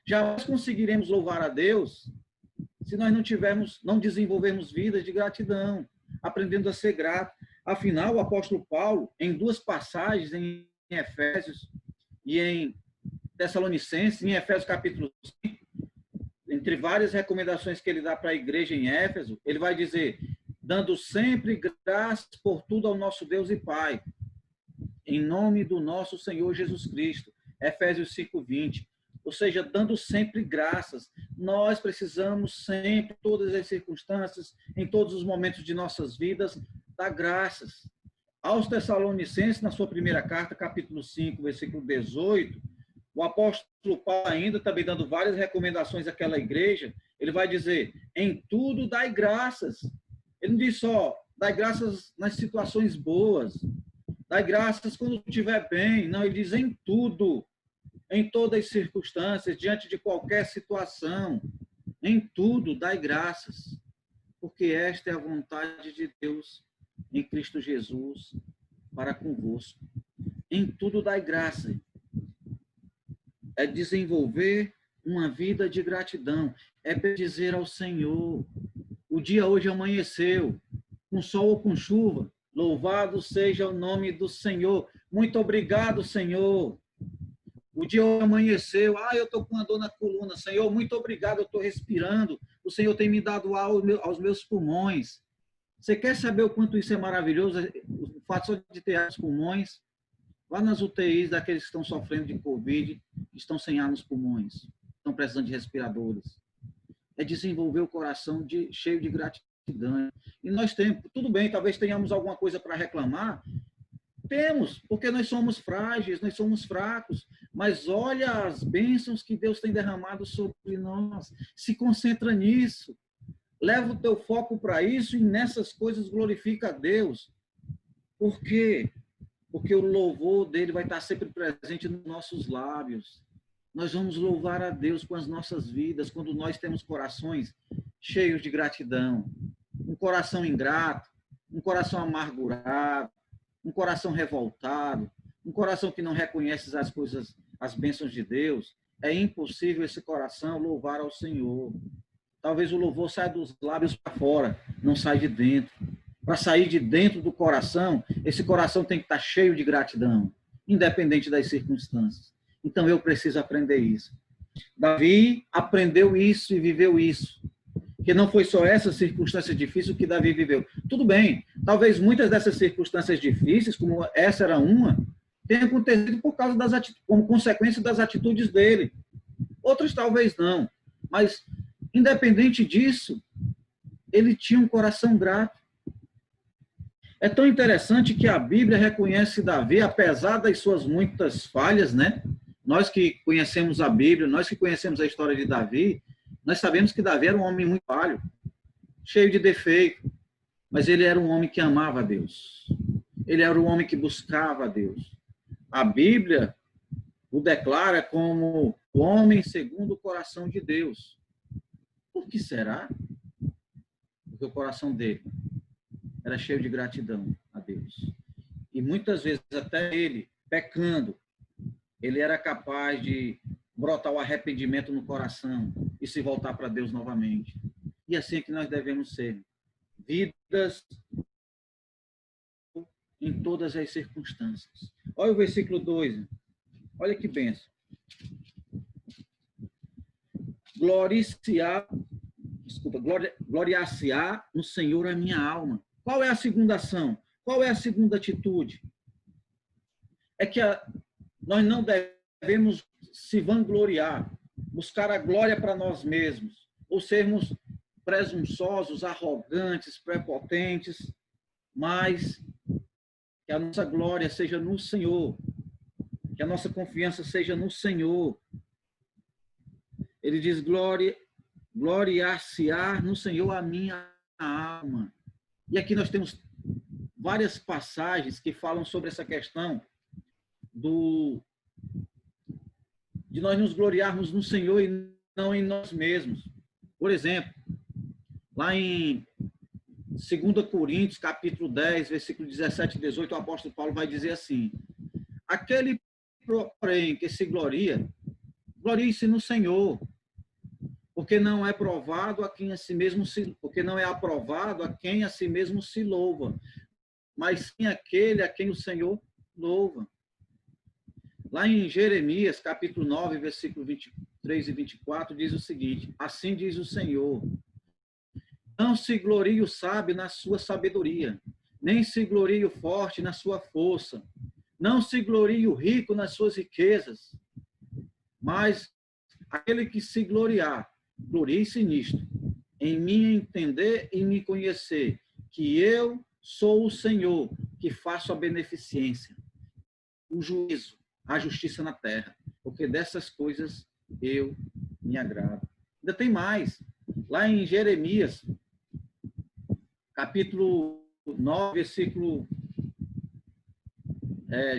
Jamais conseguiremos louvar a Deus se nós não desenvolvermos vidas de gratidão, aprendendo a ser grato. Afinal, o apóstolo Paulo, em duas passagens, em Efésios e em Tessalonicenses, em Efésios capítulo 5, entre várias recomendações que ele dá para a igreja em Éfeso, ele vai dizer, dando sempre graças por tudo ao nosso Deus e Pai, em nome do nosso Senhor Jesus Cristo. Efésios 5:20. Ou seja, dando sempre graças. Nós precisamos sempre, em todas as circunstâncias, em todos os momentos de nossas vidas, dar graças. Aos Tessalonicenses, na sua primeira carta, capítulo 5, versículo 18, o apóstolo Paulo, ainda também dando várias recomendações àquela igreja, ele vai dizer, em tudo dai graças. Ele não diz só, dai graças nas situações boas, dai graças quando estiver bem. Não, ele diz em tudo, em todas as circunstâncias, diante de qualquer situação, em tudo dai graças, porque esta é a vontade de Deus em Cristo Jesus para convosco. Em tudo dai graça. É desenvolver uma vida de gratidão, é dizer ao Senhor, o dia hoje amanheceu, com sol ou com chuva, louvado seja o nome do Senhor. Muito obrigado, Senhor. O dia amanheceu, eu estou com uma dor na coluna, Senhor, muito obrigado, eu estou respirando, o Senhor tem me dado ar aos meus pulmões. Você quer saber o quanto isso é maravilhoso? O fato só de ter ar nos pulmões, vá nas UTIs daqueles que estão sofrendo de Covid, que estão sem ar nos pulmões, estão precisando de respiradores. É desenvolver o coração cheio de gratidão. E nós temos, tudo bem, talvez tenhamos alguma coisa para reclamar, temos, porque nós somos frágeis, nós somos fracos, mas olha as bênçãos que Deus tem derramado sobre nós. Se concentra nisso. Leva o teu foco para isso e nessas coisas glorifica a Deus. Por quê? Porque o louvor dele vai estar sempre presente nos nossos lábios. Nós vamos louvar a Deus com as nossas vidas, quando nós temos corações cheios de gratidão. Um coração ingrato, um coração amargurado, um coração revoltado, um coração que não reconhece as coisas, as bênçãos de Deus, é impossível esse coração louvar ao Senhor. Talvez o louvor saia dos lábios para fora, não sai de dentro. Para sair de dentro do coração, esse coração tem que estar cheio de gratidão, independente das circunstâncias. Então eu preciso aprender isso. Davi aprendeu isso e viveu isso. Que não foi só essa circunstância difícil que Davi viveu. Tudo bem, talvez muitas dessas circunstâncias difíceis, como essa era uma, tenham acontecido por causa como consequência das atitudes dele. Outras talvez não. Mas, independente disso, ele tinha um coração grato. É tão interessante que a Bíblia reconhece Davi, apesar das suas muitas falhas, né? Nós que conhecemos a Bíblia, nós que conhecemos a história de Davi, nós sabemos que Davi era um homem muito falho, cheio de defeito, mas ele era um homem que amava a Deus. Ele era um homem que buscava a Deus. A Bíblia o declara como o homem segundo o coração de Deus. Por que será? Porque o coração dele era cheio de gratidão a Deus. E muitas vezes até ele, pecando, ele era capaz de brotar o arrependimento no coração e se voltar para Deus novamente. E assim é que nós devemos ser. Vidas em todas as circunstâncias. Olha o versículo 2. Olha que benção. Gloriar-se-á no Senhor a minha alma. Qual é a segunda ação? Qual é a segunda atitude? É que nós não devemos se vangloriar, buscar a glória para nós mesmos, ou sermos presunçosos, arrogantes, prepotentes, mas que a nossa glória seja no Senhor, que a nossa confiança seja no Senhor. Ele diz, gloriar-se-á no Senhor a minha alma. E aqui nós temos várias passagens que falam sobre essa questão de nós nos gloriarmos no Senhor e não em nós mesmos. Por exemplo, lá em 2 Coríntios, capítulo 10, versículo 17 e 18, o apóstolo Paulo vai dizer assim, aquele, porém, que se glorie-se no Senhor, porque não é aprovado a quem a si mesmo se louva, mas sim aquele a quem o Senhor louva. Lá em Jeremias, capítulo 9, versículo 23 e 24, diz o seguinte, assim diz o Senhor, não se glorie o sábio na sua sabedoria, nem se glorie o forte na sua força, não se glorie o rico nas suas riquezas, mas aquele que se gloriar, glorie-se nisto, em me entender e me conhecer, que eu sou o Senhor, que faço a beneficência, o juízo, a justiça na terra, porque dessas coisas eu me agrado. Ainda tem mais. Lá em Jeremias, capítulo 9, versículo...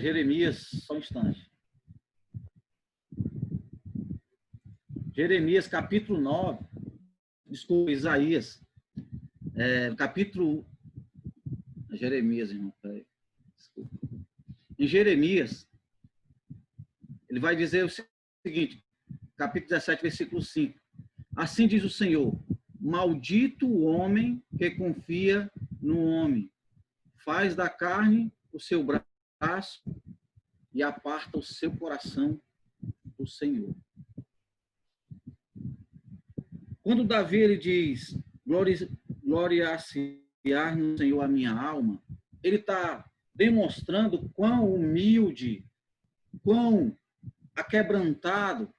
Jeremias, só um instante. Jeremias, capítulo 9, desculpa, Isaías, capítulo... Jeremias, irmão, peraí. Desculpa. Em Jeremias, ele vai dizer o seguinte, capítulo 17, versículo 5. Assim diz o Senhor, maldito o homem que confia no homem, faz da carne o seu braço e aparta o seu coração do Senhor. Quando Davi ele diz, gloriar-se-á no Senhor a minha alma, ele está demonstrando quão humilde, quão aquebrantado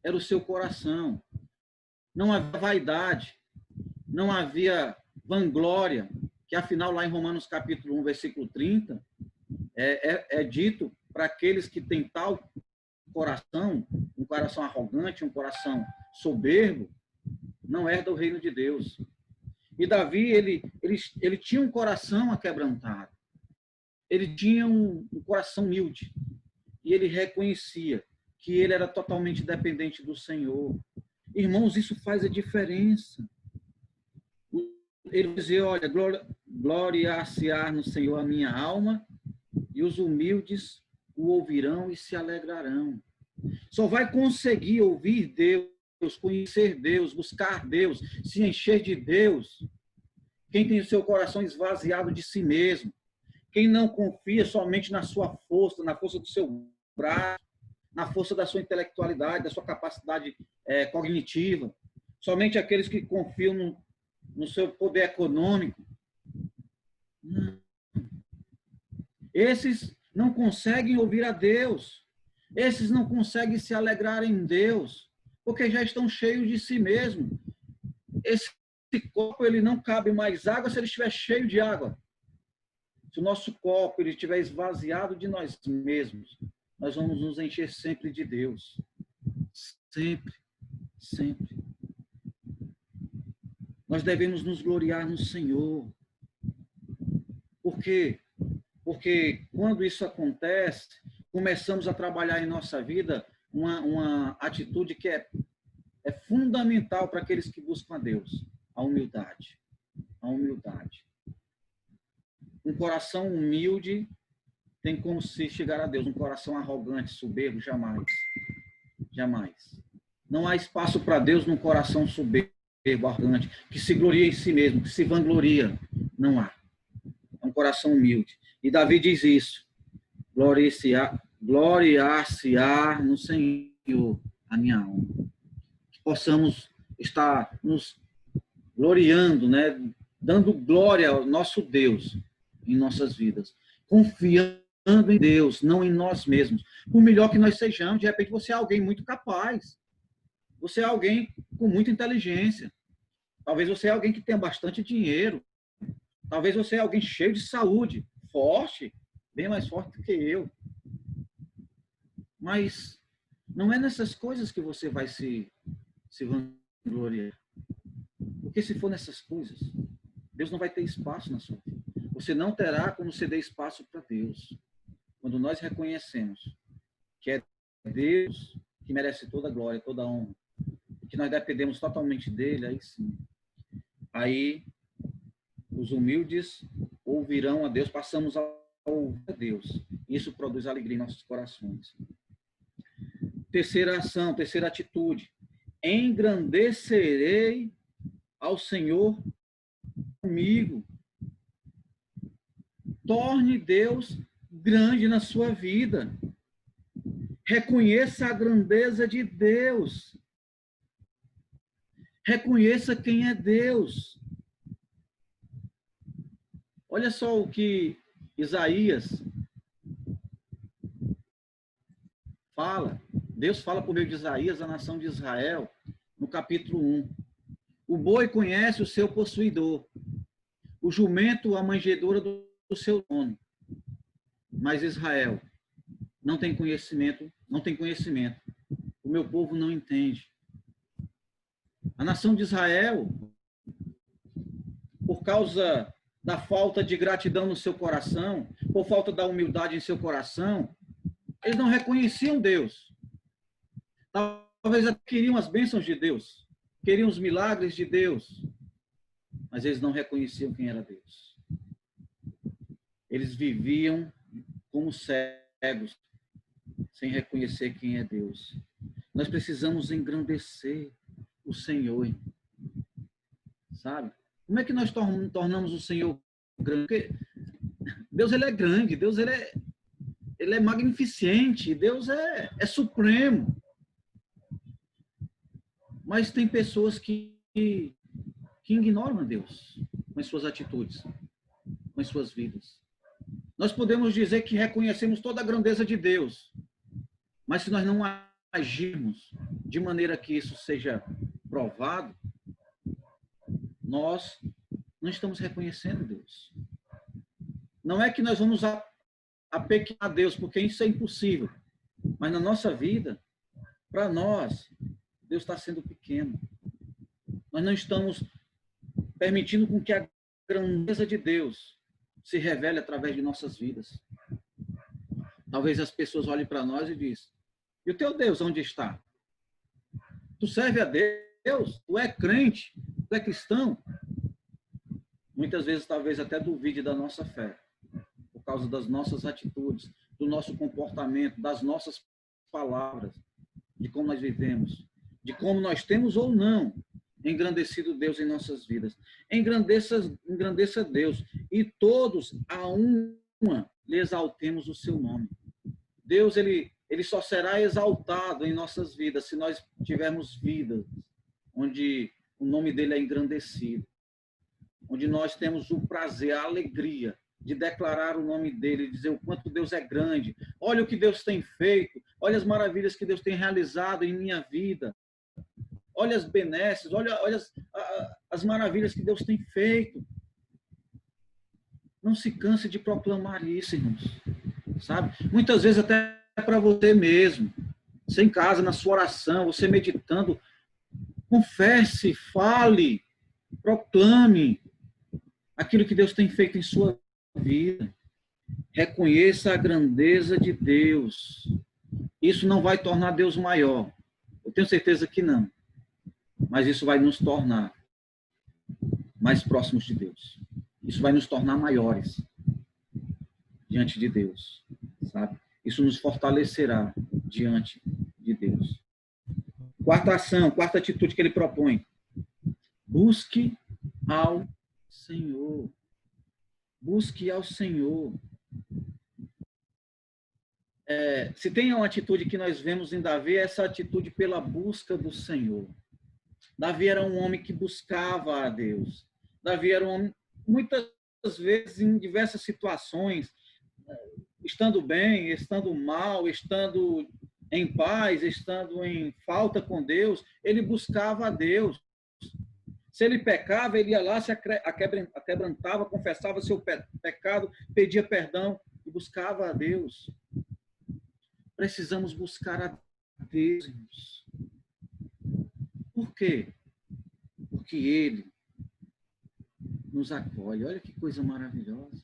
era o seu coração. Não havia vaidade, não havia vanglória, que afinal lá em Romanos capítulo 1, versículo 30, é dito para aqueles que têm tal coração, um coração arrogante, um coração soberbo, não herda o reino de Deus. E Davi, ele tinha um coração aquebrantado, ele tinha um coração humilde, e ele reconhecia que ele era totalmente dependente do Senhor. Irmãos, isso faz a diferença. Ele dizia, olha, gloriar-se-á no Senhor a minha alma, e os humildes o ouvirão e se alegrarão. Só vai conseguir ouvir Deus, conhecer Deus, buscar Deus, se encher de Deus, quem tem o seu coração esvaziado de si mesmo, quem não confia somente na sua força, na força do seu braço, na força da sua intelectualidade, da sua capacidade cognitiva, somente aqueles que confiam no seu poder econômico. Não. Esses não conseguem ouvir a Deus, esses não conseguem se alegrar em Deus, porque já estão cheios de si mesmo. Esse copo ele não cabe mais água se ele estiver cheio de água. Se o nosso copo ele estiver esvaziado de nós mesmos, nós vamos nos encher sempre de Deus. Sempre, sempre. Nós devemos nos gloriar no Senhor. Por quê? Porque quando isso acontece, começamos a trabalhar em nossa vida uma atitude que é fundamental para aqueles que buscam a Deus, a humildade. A humildade. Um coração humilde tem como se chegar a Deus. Um coração arrogante, soberbo, jamais. Jamais. Não há espaço para Deus num coração soberbo, arrogante, que se gloria em si mesmo, que se vangloria. Não há. É um coração humilde. E Davi diz isso. Gloriar-se-á no Senhor, a minha alma. Que possamos estar nos gloriando, né? Dando glória ao nosso Deus em nossas vidas. Confiando em Deus, não em nós mesmos. Por melhor que nós sejamos, de repente você é alguém muito capaz. Você é alguém com muita inteligência. Talvez você é alguém que tenha bastante dinheiro. Talvez você é alguém cheio de saúde, forte, bem mais forte do que eu. Mas não é nessas coisas que você vai se vangloriar. Porque se for nessas coisas, Deus não vai ter espaço na sua vida. Você não terá como ceder espaço para Deus. Quando nós reconhecemos que é Deus que merece toda a glória, toda a honra, que nós dependemos totalmente dele, aí sim. Aí os humildes ouvirão a Deus, passamos a ouvir a Deus. Isso produz alegria em nossos corações. Terceira ação, terceira atitude. Engrandecerei ao Senhor comigo. Torne Deus grande na sua vida. Reconheça a grandeza de Deus. Reconheça quem é Deus. Olha só o que Isaías fala. Deus fala por meio de Isaías, a nação de Israel, no capítulo 1. O boi conhece o seu possuidor, o jumento a manjedoura do seu dono. Mas Israel não tem conhecimento, não tem conhecimento. O meu povo não entende. A nação de Israel, por causa da falta de gratidão no seu coração, por falta da humildade em seu coração, eles não reconheciam Deus. Talvez até queriam as bênçãos de Deus, queriam os milagres de Deus, mas eles não reconheciam quem era Deus. Eles viviam como cegos, sem reconhecer quem é Deus. Nós precisamos engrandecer o Senhor, sabe? Como é que nós tornamos o Senhor grande? Porque Deus, ele é grande, Deus, ele é magnificente, Deus é supremo. Mas tem pessoas que ignoram a Deus com as suas atitudes, com as suas vidas. Nós podemos dizer que reconhecemos toda a grandeza de Deus, mas se nós não agirmos de maneira que isso seja provado, nós não estamos reconhecendo Deus. Não é que nós vamos apequenar Deus, porque isso é impossível. Mas na nossa vida, para nós, Deus está sendo pequeno. Nós não estamos permitindo com que a grandeza de Deus se revele através de nossas vidas. Talvez as pessoas olhem para nós e dizem: e o teu Deus onde está? Tu serve a Deus? Tu é crente? Tu é cristão? Muitas vezes, talvez até duvide da nossa fé, por causa das nossas atitudes, do nosso comportamento, das nossas palavras, de como nós vivemos, de como nós temos ou não engrandecido Deus em nossas vidas. Engrandeça Deus, e todos a uma lhe exaltemos o seu nome. Deus, ele só será exaltado em nossas vidas se nós tivermos vidas onde o nome dele é engrandecido, onde nós temos o prazer, a alegria de declarar o nome dele, dizer o quanto Deus é grande. Olha o que Deus tem feito, olha as maravilhas que Deus tem realizado em minha vida, olha as benesses, olha as maravilhas que Deus tem feito. Não se canse de proclamar isso, irmãos, sabe? Muitas vezes até para você mesmo, você em casa, na sua oração, você meditando, confesse, fale, proclame aquilo que Deus tem feito em sua vida. Reconheça a grandeza de Deus. Isso não vai tornar Deus maior. Eu tenho certeza que não. Mas isso vai nos tornar mais próximos de Deus. Isso vai nos tornar maiores diante de Deus, sabe? Isso nos fortalecerá diante de Deus. Quarta ação, quarta atitude que ele propõe. Busque ao Senhor. Busque ao Senhor. Se tem uma atitude que nós vemos em Davi, é essa atitude pela busca do Senhor. Davi era um homem que buscava a Deus. Davi era um homem, muitas vezes, em diversas situações, estando bem, estando mal, estando em paz, estando em falta com Deus, ele buscava a Deus. Se ele pecava, ele ia lá, se aquebrantava, confessava seu pecado, pedia perdão e buscava a Deus. Precisamos buscar a Deus, irmãos. Por quê? Porque Ele nos acolhe. Olha que coisa maravilhosa.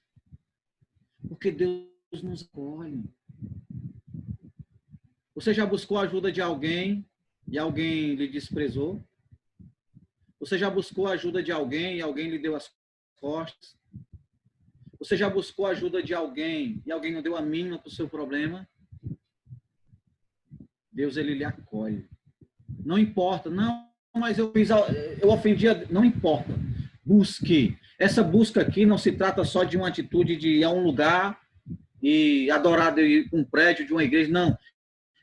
Porque Deus nos acolhe. Você já buscou a ajuda de alguém e alguém lhe desprezou? Você já buscou a ajuda de alguém e alguém lhe deu as costas? Você já buscou a ajuda de alguém e alguém não deu a mínima para o seu problema? Deus, ele lhe acolhe. Não importa, não, mas eu ofendi, não importa. Busque. Essa busca aqui não se trata só de uma atitude de ir a um lugar e adorar de um prédio, de uma igreja, não.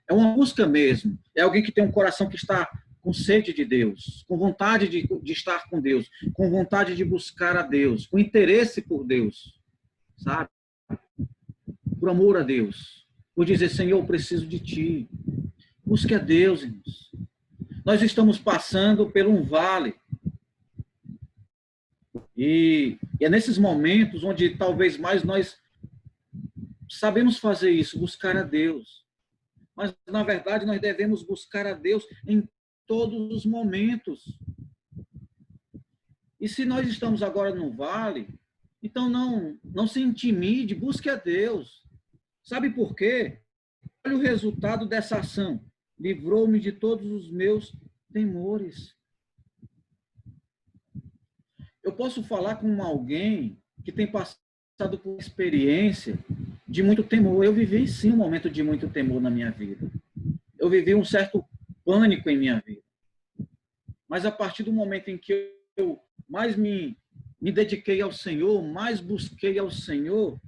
É uma busca mesmo. É alguém que tem um coração que está com sede de Deus, com vontade de estar com Deus, com vontade de buscar a Deus, com interesse por Deus, sabe? Por amor a Deus. Por dizer, Senhor, eu preciso de Ti. Busque a Deus, irmãos. Nós estamos passando por um vale. E é nesses momentos onde talvez mais nós sabemos fazer isso, buscar a Deus. Mas, na verdade, nós devemos buscar a Deus em todos os momentos. E se nós estamos agora no vale, então não se intimide, busque a Deus. Sabe por quê? Olha o resultado dessa ação. Livrou-me de todos os meus temores. Eu posso falar com alguém que tem passado por uma experiência de muito temor. Eu vivi, sim, um momento de muito temor na minha vida. Eu vivi um certo pânico em minha vida. Mas a partir do momento em que eu mais me dediquei ao Senhor, mais busquei ao Senhor,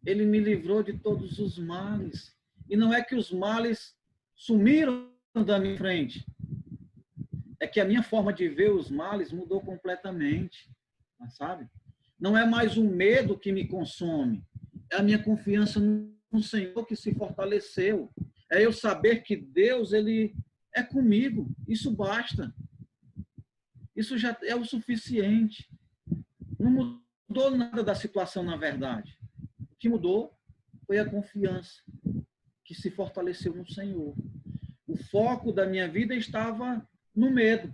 Ele me livrou de todos os males. E não é que os males sumiram da minha frente. É que a minha forma de ver os males mudou completamente, sabe? Não é mais o medo que me consome, é a minha confiança no Senhor que se fortaleceu. É eu saber que Deus, Ele é comigo. Isso basta. Isso já é o suficiente. Não mudou nada da situação, na verdade. O que mudou foi a confiança que se fortaleceu no Senhor. O foco da minha vida estava no medo.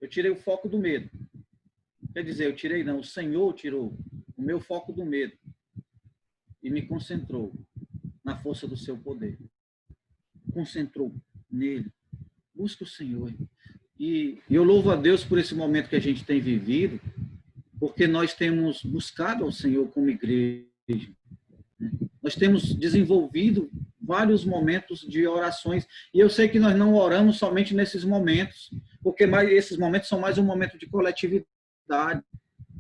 Eu tirei o foco do medo. Quer dizer, eu tirei, não, o Senhor tirou o meu foco do medo e me concentrou na força do seu poder. Concentrou nele. Busque o Senhor. E eu louvo a Deus por esse momento que a gente tem vivido, porque nós temos buscado ao Senhor como igreja. Nós temos desenvolvido vários momentos de orações, e eu sei que nós não oramos somente nesses momentos, porque esses momentos são mais um momento de coletividade.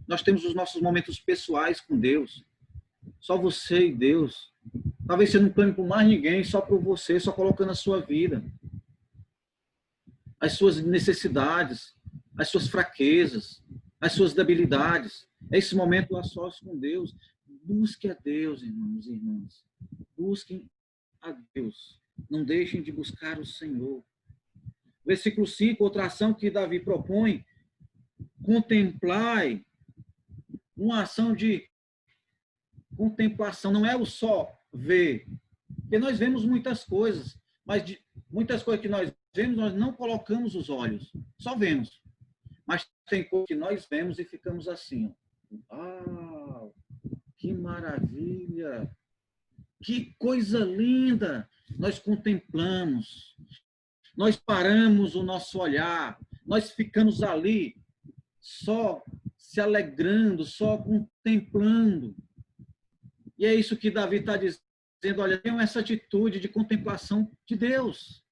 Nós temos os nossos momentos pessoais com Deus. Só você e Deus. Talvez você não clame por mais ninguém, só por você, só colocando a sua vida, as suas necessidades, as suas fraquezas, as suas debilidades. É esse momento a sós com Deus. Busque a Deus, irmãos e irmãs. Busquem a Deus. Não deixem de buscar o Senhor. Versículo 5, outra ação que Davi propõe: contemplai. Uma ação de contemplação. Não é o só ver. Porque nós vemos muitas coisas, mas muitas coisas que nós vemos, nós não colocamos os olhos. Só vemos. Mas tem coisas que nós vemos e ficamos assim. Ah, que maravilha! Que coisa linda! Nós contemplamos, nós paramos o nosso olhar, nós ficamos ali só se alegrando, só contemplando. E é isso que Davi está dizendo, olha, tenham essa atitude de contemplação de Deus.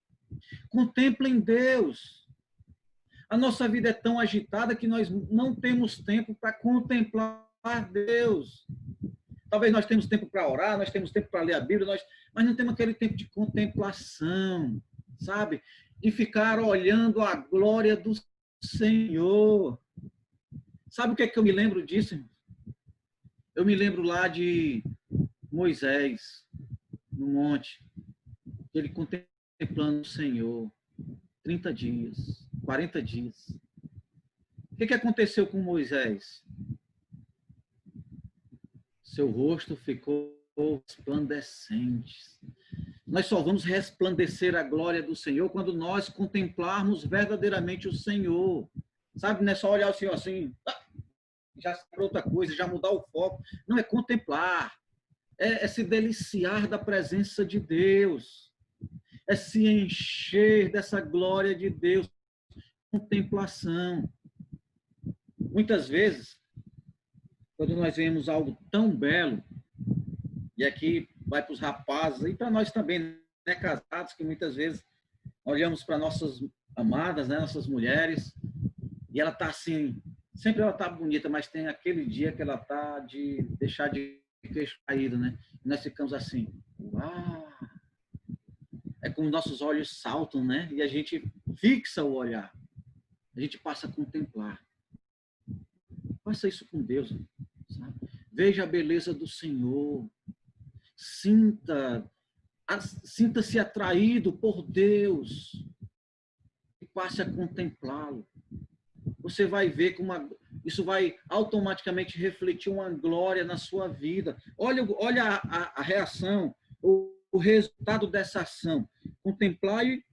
Contemplem Deus. A nossa vida é tão agitada que nós não temos tempo para contemplar Deus. Talvez nós temos tempo para orar, nós temos tempo para ler a Bíblia, mas não temos aquele tempo de contemplação, sabe? De ficar olhando a glória do Senhor. Sabe o que é que eu me lembro disso, irmão? Eu me lembro lá de Moisés, no monte, ele contemplando o Senhor, 30 dias, 40 dias. O que aconteceu com Moisés? Seu rosto ficou resplandecente. Nós só vamos resplandecer a glória do Senhor quando nós contemplarmos verdadeiramente o Senhor. Sabe, não é só olhar o Senhor assim, já para outra coisa, já mudar o foco. Não, é contemplar. É se deliciar da presença de Deus. É se encher dessa glória de Deus. Contemplação. Muitas vezes, quando nós vemos algo tão belo, e aqui vai para os rapazes, e para nós também, né, casados, que muitas vezes olhamos para nossas amadas, né, nossas mulheres, e ela está assim, sempre ela está bonita, mas tem aquele dia que ela está de deixar de queixo caído, né? E nós ficamos assim, uau! É como nossos olhos saltam, né? E a gente fixa o olhar. A gente passa a contemplar. Faça isso com Deus, sabe? Veja a beleza do Senhor. Sinta-se atraído por Deus e passe a contemplá-lo. Você vai ver como isso vai automaticamente refletir uma glória na sua vida. Olha a reação, o resultado dessa ação. Contemplai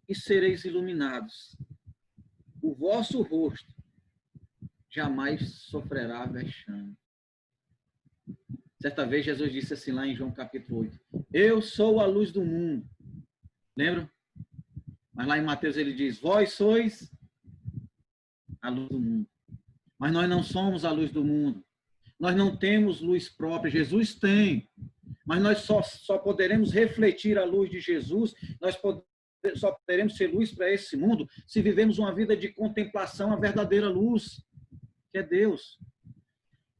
e sereis iluminados. O vosso rosto jamais sofrerá vexame. Certa vez Jesus disse assim lá em João capítulo 8, eu sou a luz do mundo. Lembram? Mas lá em Mateus ele diz, vós sois a luz do mundo. Mas nós não somos a luz do mundo. Nós não temos luz própria. Jesus tem. Mas nós só poderemos refletir a luz de Jesus, nós só poderemos ser luz para esse mundo se vivemos uma vida de contemplação, a verdadeira luz, que é Deus.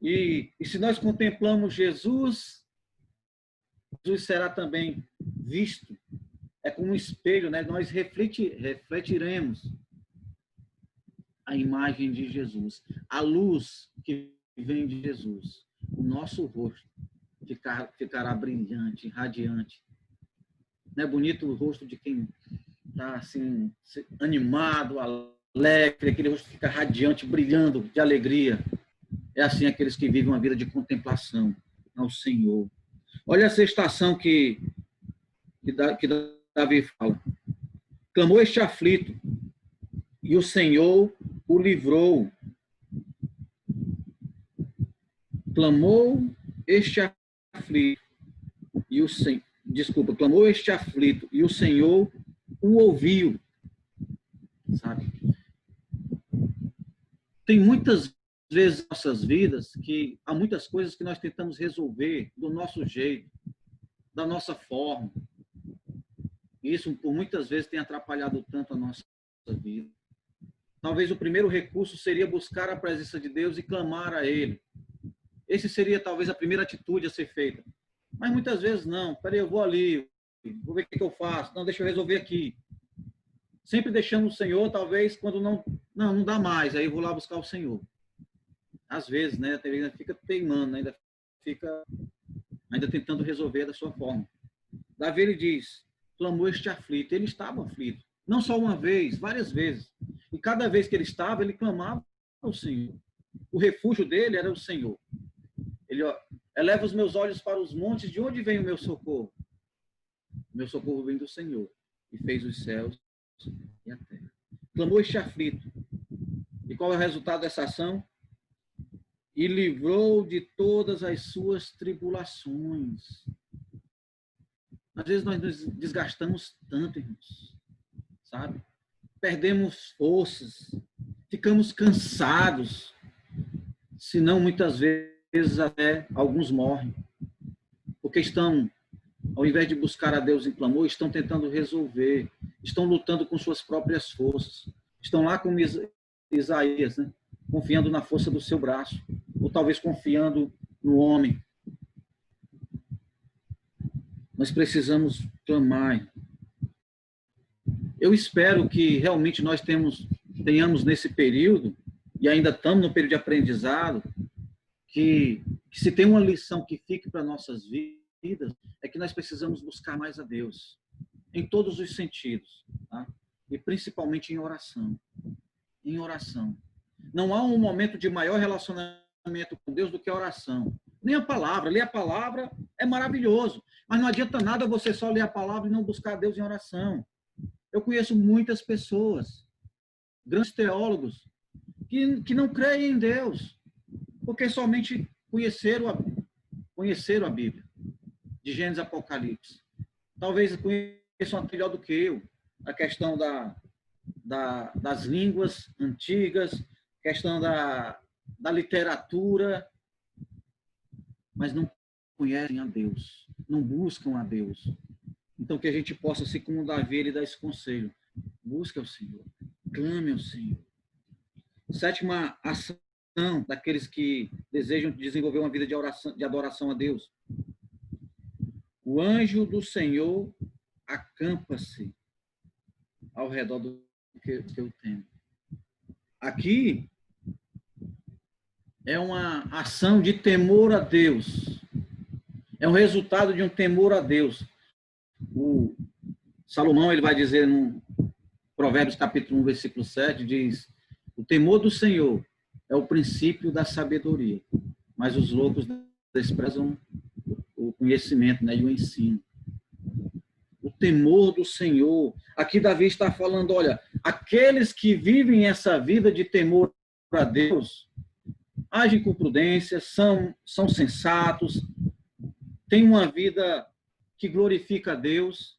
E se nós contemplamos Jesus, Jesus será também visto. É como um espelho, né? Nós refletiremos a imagem de Jesus, a luz que vem de Jesus. O nosso rosto ficará brilhante, radiante. Não é bonito o rosto de quem está assim, animado, alegre, aquele rosto fica radiante, brilhando de alegria. É assim aqueles que vivem uma vida de contemplação ao Senhor. Olha essa estação que Davi fala. Clamou este aflito, e o Senhor o livrou. Clamou este aflito, e o Senhor... Desculpa, clamou este aflito, e o Senhor o ouviu. Sabe? Tem muitas vezes em nossas vidas que há muitas coisas que nós tentamos resolver do nosso jeito, da nossa forma. E isso, por muitas vezes, tem atrapalhado tanto a nossa vida. Talvez o primeiro recurso seria buscar a presença de Deus e clamar a Ele. Esse seria, talvez, a primeira atitude a ser feita. Mas muitas vezes não. Peraí, eu vou ali, vou ver o que eu faço. Não, deixa eu resolver aqui. Sempre deixando o Senhor, talvez, quando não dá mais. Aí eu vou lá buscar o Senhor. Às vezes, né? Ainda fica teimando, ainda tentando resolver da sua forma. Davi, ele diz, clamou este aflito. Ele estava aflito. Não só uma vez, várias vezes. E cada vez que ele estava, ele clamava ao Senhor. O refúgio dele era o Senhor. Ele, eleva os meus olhos para os montes, de onde vem o meu socorro? Meu socorro vem do Senhor, e fez os céus e a terra. Clamou este aflito. E qual é o resultado dessa ação? E livrou de todas as suas tribulações. Às vezes nós nos desgastamos tanto, irmãos, sabe? Perdemos forças, ficamos cansados, se não muitas vezes até alguns morrem, porque estão, ao invés de buscar a Deus em clamor, estão tentando resolver. estão lutando com suas próprias forças. Estão lá como Isaías, né? Confiando na força do seu braço, ou talvez confiando no homem. Nós precisamos clamar. Eu espero que realmente nós tenhamos nesse período, e ainda estamos no período de aprendizado, que se tem uma lição que fique para nossas vidas, é que nós precisamos buscar mais a Deus, em todos os sentidos, tá? E principalmente em oração. Em oração. Não há um momento de maior relacionamento com Deus do que a oração. Nem a palavra. Ler a palavra é maravilhoso, mas não adianta nada você só ler a palavra e não buscar a Deus em oração. Eu conheço muitas pessoas, grandes teólogos, que não creem em Deus, porque somente conheceram a Bíblia, de Gênesis a Apocalipse. Talvez conheçam até melhor do que eu a questão das línguas antigas, questão da literatura, mas não conhecem a Deus, não buscam a Deus. Então, que a gente possa, assim como Davi, ele dá esse conselho: busque ao Senhor, clame ao Senhor. Sétima ação daqueles que desejam desenvolver uma vida de oração, de adoração a Deus. O anjo do Senhor acampa-se ao redor do que eu tenho. Aqui é uma ação de temor a Deus. É um resultado de um temor a Deus. O Salomão, ele vai dizer no Provérbios capítulo 1, versículo 7, diz: o temor do Senhor é o princípio da sabedoria, mas os loucos desprezam o conhecimento, né, e o ensino. O temor do Senhor. Aqui Davi está falando, olha, aqueles que vivem essa vida de temor a Deus, agem com prudência, são sensatos, têm uma vida que glorifica a Deus,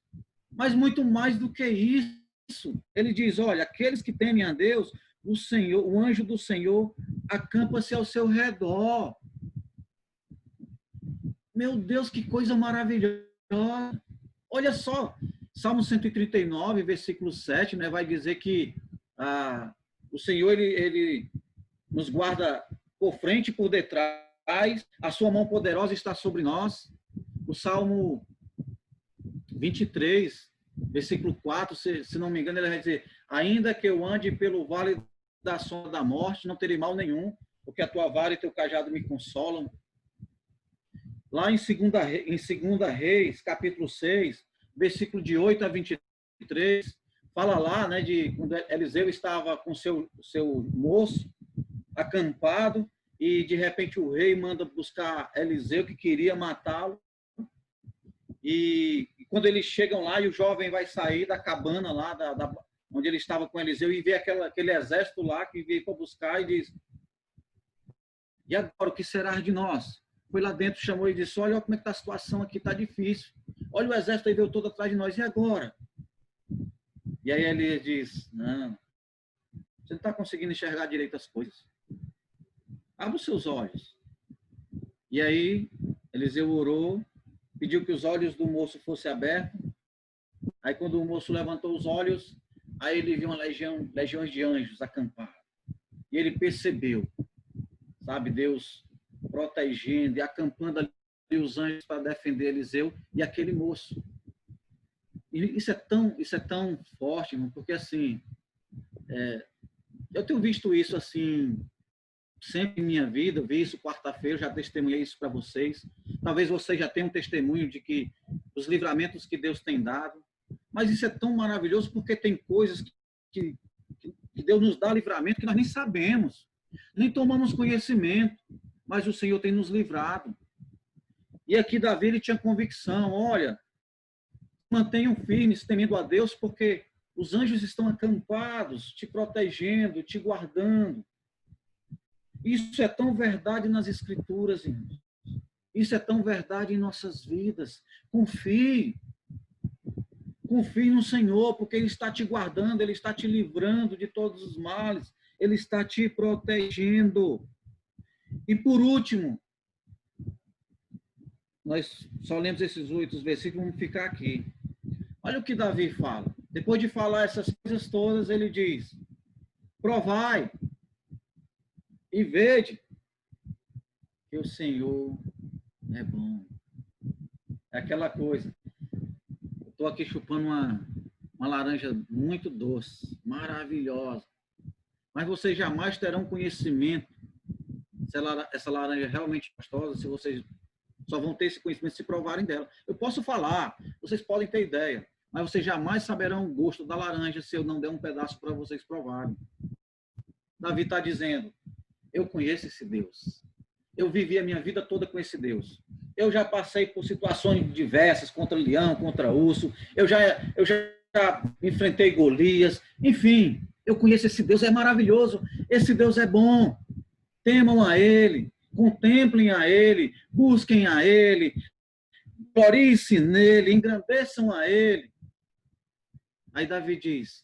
mas muito mais do que isso. Ele diz, olha, aqueles que temem a Deus, o Senhor, o anjo do Senhor acampa-se ao seu redor. Meu Deus, que coisa maravilhosa. Olha só, Salmo 139, versículo 7, né, vai dizer que o Senhor ele nos guarda por frente e por detrás, a sua mão poderosa está sobre nós. O Salmo 23, versículo 4, se não me engano, ele vai dizer: ainda que eu ande pelo vale da sombra da morte, não terei mal nenhum, porque a tua vara e teu cajado me consolam. Lá em 2 Reis, capítulo 6, versículo de 8 a 23, fala lá, né, de quando Eliseu estava com seu moço acampado, e de repente o rei manda buscar Eliseu, que queria matá-lo. E quando eles chegam lá, e o jovem vai sair da cabana lá, onde ele estava com Eliseu, e vê aquele exército lá que veio para buscar, e diz: e agora, o que será de nós? Foi lá dentro, chamou e disse: olha como é que está a situação aqui, está difícil. Olha, o exército aí veio todo atrás de nós, e agora? E aí ele diz: não, você não está conseguindo enxergar direito as coisas. Abra os seus olhos. E aí Eliseu orou, pediu que os olhos do moço fossem abertos. Aí quando o moço levantou os olhos, aí ele viu uma legiões de anjos acampados. E ele percebeu, sabe, Deus protegendo e acampando ali os anjos para defender Eliseu e aquele moço. E isso é tão forte, irmão, porque assim, eu tenho visto isso assim sempre em minha vida. Eu vi isso quarta-feira, já testemunhei isso para vocês. Talvez vocês já tenham um testemunho de que os livramentos que Deus tem dado. Mas isso é tão maravilhoso porque tem coisas que Deus nos dá livramento que nós nem sabemos, nem tomamos conhecimento, mas o Senhor tem nos livrado. E aqui Davi, ele tinha convicção: olha, mantenham firmes, temendo a Deus, porque os anjos estão acampados, te protegendo, te guardando. Isso é tão verdade nas Escrituras, irmãos. Isso é tão verdade em nossas vidas. Confie. Confie no Senhor, porque Ele está te guardando, Ele está te livrando de todos os males, Ele está te protegendo. E por último, nós só lemos esses 8 versículos, vamos ficar aqui. Olha o que Davi fala. Depois de falar essas coisas todas, ele diz: provai e vede que o Senhor é bom. É aquela coisa. Eu estou aqui chupando uma laranja muito doce, maravilhosa. Mas vocês jamais terão conhecimento se essa laranja é realmente gostosa, se vocês só vão ter esse conhecimento se provarem dela. Eu posso falar, vocês podem ter ideia, mas vocês jamais saberão o gosto da laranja se eu não der um pedaço para vocês provarem. Davi está dizendo: eu conheço esse Deus. Eu vivi a minha vida toda com esse Deus. Eu já passei por situações diversas, contra leão, contra urso. Eu já enfrentei Golias. Enfim, eu conheço esse Deus, é maravilhoso. Esse Deus é bom. Temam a Ele, contemplem a Ele, busquem a Ele, gloriem-se nele, engrandeçam a Ele. Aí Davi diz: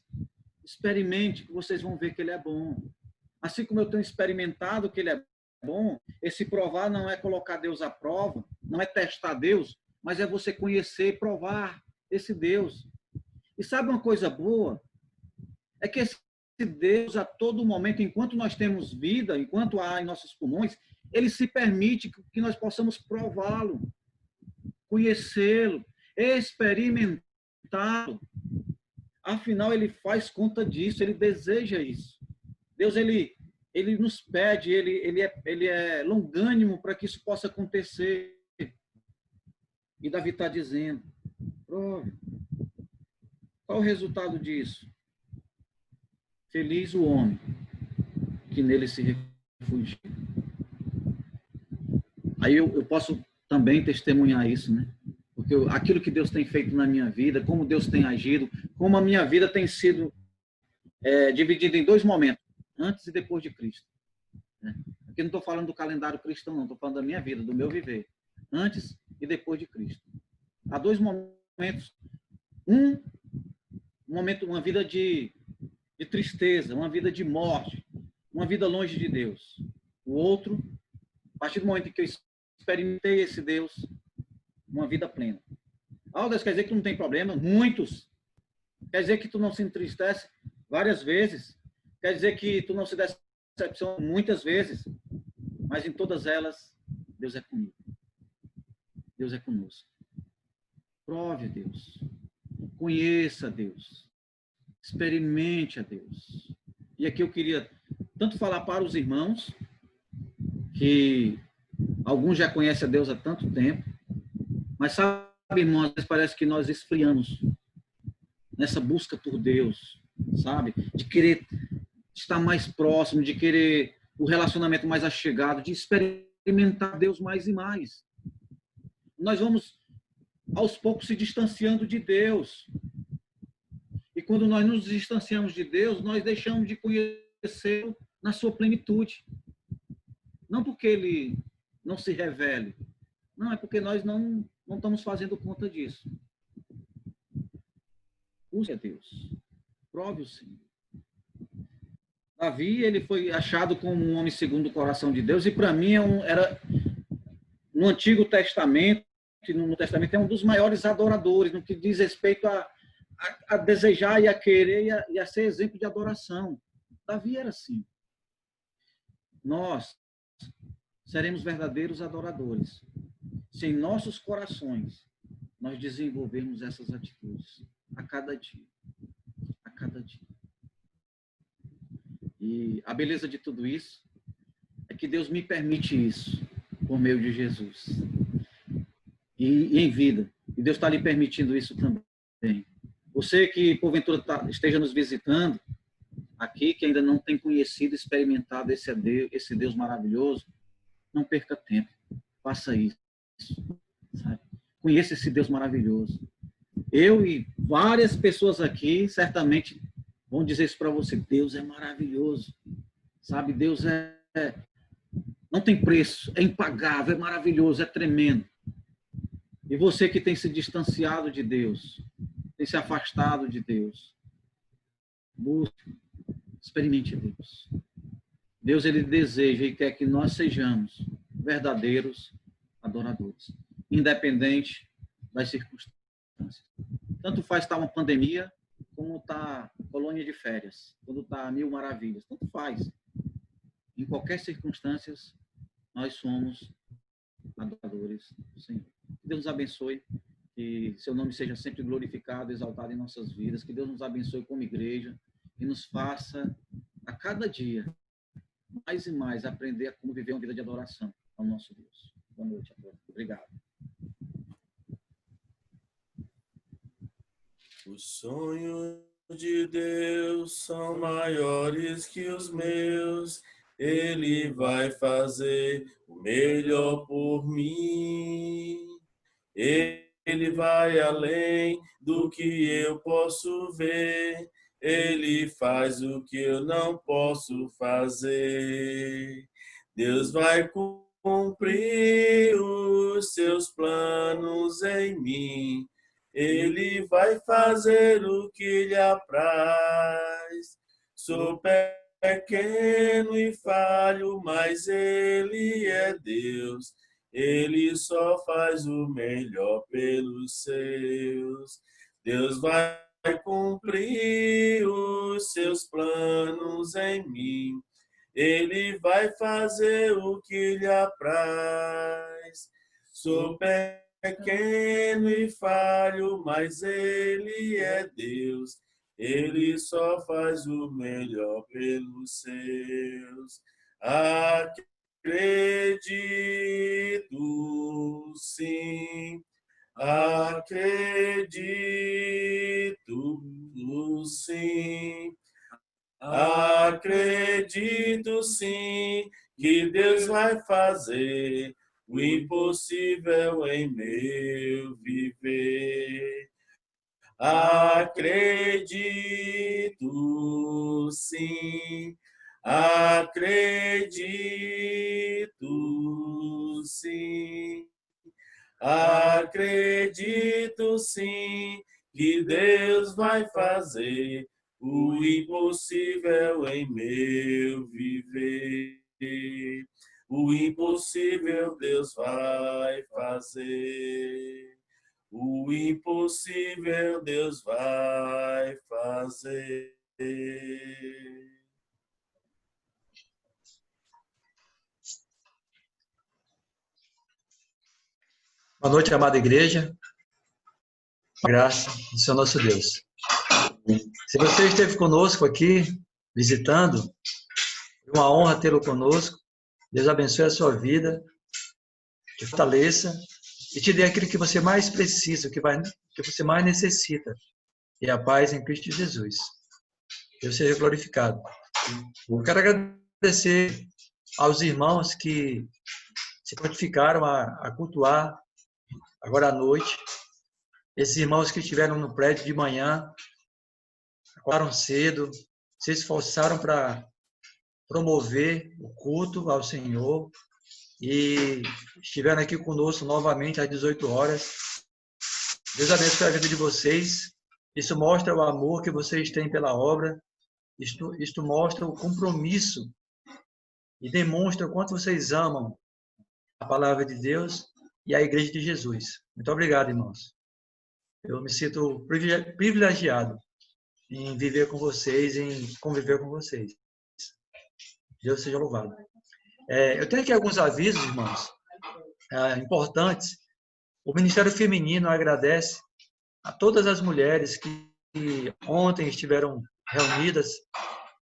experimente que vocês vão ver que Ele é bom. Assim como eu tenho experimentado que Ele é bom, esse provar não é colocar Deus à prova, não é testar Deus, mas é você conhecer e provar esse Deus. E sabe uma coisa boa? É que esse Deus, a todo momento, enquanto nós temos vida, enquanto há em nossos pulmões, Ele se permite que nós possamos prová-lo, conhecê-lo, experimentá-lo. Afinal, Ele faz conta disso, Ele deseja isso. Deus, Ele nos pede, ele é longânimo para que isso possa acontecer. E Davi está dizendo: prove. Qual o resultado disso? Feliz o homem que nele se refugia. Aí eu posso também testemunhar isso, né? Porque aquilo que Deus tem feito na minha vida, como Deus tem agido, como a minha vida tem sido dividida em dois momentos: antes e depois de Cristo. Aqui não estou falando do calendário cristão, não. Estou falando da minha vida, do meu viver. Antes e depois de Cristo. Há dois momentos. Um momento, uma vida de tristeza, uma vida de morte, uma vida longe de Deus. O outro, a partir do momento em que eu experimentei esse Deus, uma vida plena. Aldas, quer dizer que tu não tem problema? Muitos. Quer dizer que tu não se entristece? Várias vezes. Quer dizer que tu não se decepciona? Muitas vezes. Mas em todas elas, Deus é comigo. Deus é conosco. Prove a Deus. Conheça a Deus. Experimente a Deus. E aqui eu queria tanto falar para os irmãos, que alguns já conhecem a Deus há tanto tempo, mas sabe, irmãos, às vezes parece que nós esfriamos nessa busca por Deus, sabe? De querer estar mais próximo, de querer o relacionamento mais achegado, de experimentar Deus mais e mais. Nós vamos, aos poucos, se distanciando de Deus. E quando nós nos distanciamos de Deus, nós deixamos de conhecê-lo na sua plenitude. Não porque Ele não se revele. Não, é porque nós não estamos fazendo conta disso. Use a Deus. Prove o Senhor. Davi, ele foi achado como um homem segundo o coração de Deus, e para mim era no Antigo Testamento, no Testamento é um dos maiores adoradores, no que diz respeito a desejar e a querer e a ser exemplo de adoração. Davi era assim. Nós seremos verdadeiros adoradores se em nossos corações nós desenvolvermos essas atitudes a cada dia. A cada dia. E a beleza de tudo isso é que Deus me permite isso por meio de Jesus. E em vida. E Deus está lhe permitindo isso também. Você que, porventura, esteja nos visitando aqui, que ainda não tem conhecido, experimentado esse Deus maravilhoso, não perca tempo. Faça isso. Sabe? Conheça esse Deus maravilhoso. Eu e várias pessoas aqui, certamente, vão dizer isso para você: Deus é maravilhoso, sabe? Deus não tem preço, é impagável, é maravilhoso, é tremendo. E você que tem se distanciado de Deus, tem se afastado de Deus, busque, experimente Deus. Deus, Ele deseja e quer que nós sejamos verdadeiros adoradores, independente das circunstâncias. Tanto faz estar uma pandemia, como está colônia de férias, quando está mil maravilhas, tanto faz. Em qualquer circunstância, nós somos adoradores do Senhor. Que Deus nos abençoe, que seu nome seja sempre glorificado, exaltado em nossas vidas, que Deus nos abençoe como igreja e nos faça, a cada dia, mais e mais aprender a como viver uma vida de adoração ao nosso Deus. Boa noite a todos. Obrigado. Os sonhos de Deus são maiores que os meus. Ele vai fazer o melhor por mim. Ele vai além do que eu posso ver. Ele faz o que eu não posso fazer. Deus vai cumprir os seus planos em mim. Ele vai fazer o que lhe apraz. Sou pequeno e falho, mas Ele é Deus. Ele só faz o melhor pelos seus. Deus vai cumprir os seus planos em mim. Ele vai fazer o que lhe apraz. Sou pequeno e falho, mas Ele é Deus. Ele só faz o melhor pelos seus. Acredito, sim. Acredito, sim. Acredito, sim, que Deus vai fazer o impossível em meu viver. Acredito, sim. Acredito, sim. Acredito, sim, que Deus vai fazer o impossível em meu viver. O impossível Deus vai fazer. O impossível Deus vai fazer. Boa noite, amada igreja. Graça do Senhor nosso Deus. Se você esteve conosco aqui, visitando, é uma honra tê-lo conosco. Deus abençoe a sua vida, te fortaleça e te dê aquilo que você mais precisa, que você mais necessita, e a paz em Cristo Jesus. Deus seja glorificado. Eu quero agradecer aos irmãos que se prontificaram a cultuar agora à noite. Esses irmãos que estiveram no prédio de manhã, acordaram cedo, se esforçaram para promover o culto ao Senhor e estiveram aqui conosco novamente às 18 horas. Deus abençoe a vida de vocês. Isso mostra o amor que vocês têm pela obra. Isto mostra o compromisso e demonstra o quanto vocês amam a palavra de Deus e a Igreja de Jesus. Muito obrigado, irmãos. Eu me sinto privilegiado em viver com vocês, em conviver com vocês. Deus seja louvado. Eu tenho aqui alguns avisos, irmãos, importantes. O Ministério Feminino agradece a todas as mulheres que ontem estiveram reunidas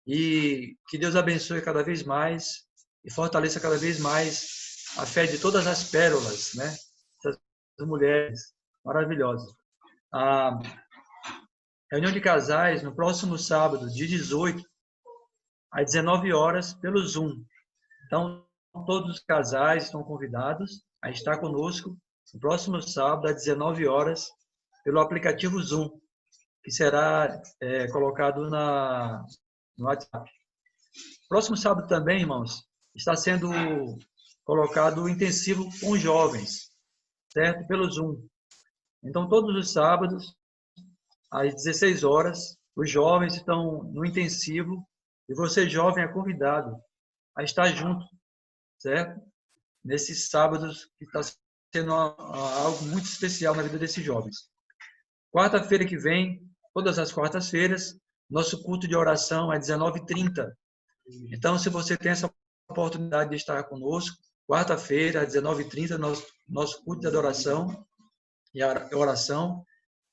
e que Deus abençoe cada vez mais e fortaleça cada vez mais a fé de todas as pérolas, né? Essas mulheres maravilhosas. A reunião de casais no próximo sábado, dia 18, às 19 horas, pelo Zoom. Então, todos os casais estão convidados a estar conosco no próximo sábado, às 19 horas, pelo aplicativo Zoom, que será colocado no WhatsApp. Próximo sábado também, irmãos, está sendo colocado o intensivo com jovens, certo? Pelo Zoom. Então, todos os sábados, às 16 horas, os jovens estão no intensivo e você, jovem, é convidado a estar junto, certo? Nesses sábados que está sendo algo muito especial na vida desses jovens. Quarta-feira que vem, todas as quartas-feiras, nosso culto de oração é 19h30. Então, se você tem essa oportunidade de estar conosco, quarta-feira, às 19h30, nosso culto de adoração e oração,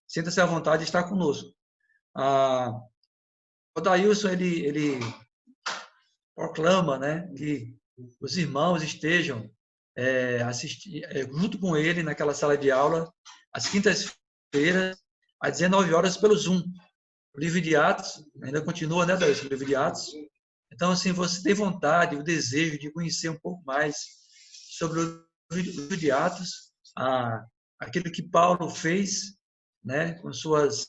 sinta-se à vontade de estar conosco. O Dailson, ele proclama, né, que os irmãos estejam junto com ele naquela sala de aula, às quintas-feiras, às 19h pelo Zoom. O livro de Atos, ainda continua, né, Dailson, o livro de Atos. Então, assim, você tem vontade, o desejo de conhecer um pouco mais sobre o livro de Atos, aquilo que Paulo fez, né, com suas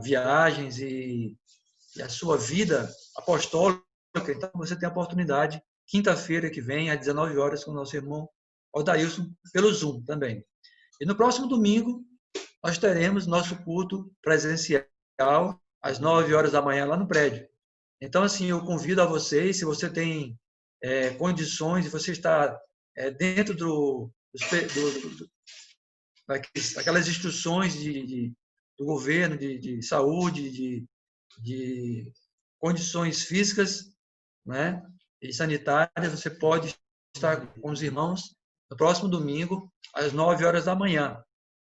viagens e a sua vida apostólica. Então, você tem a oportunidade, quinta-feira que vem, às 19h, com o nosso irmão Odailson, pelo Zoom também. E no próximo domingo, nós teremos nosso culto presencial, às 9h da manhã, lá no prédio. Então, assim, eu convido a vocês, se você tem condições, se você está dentro daquelas instruções do governo, de saúde, de condições físicas, né, e sanitárias, você pode estar com os irmãos no próximo domingo, às 9h da manhã.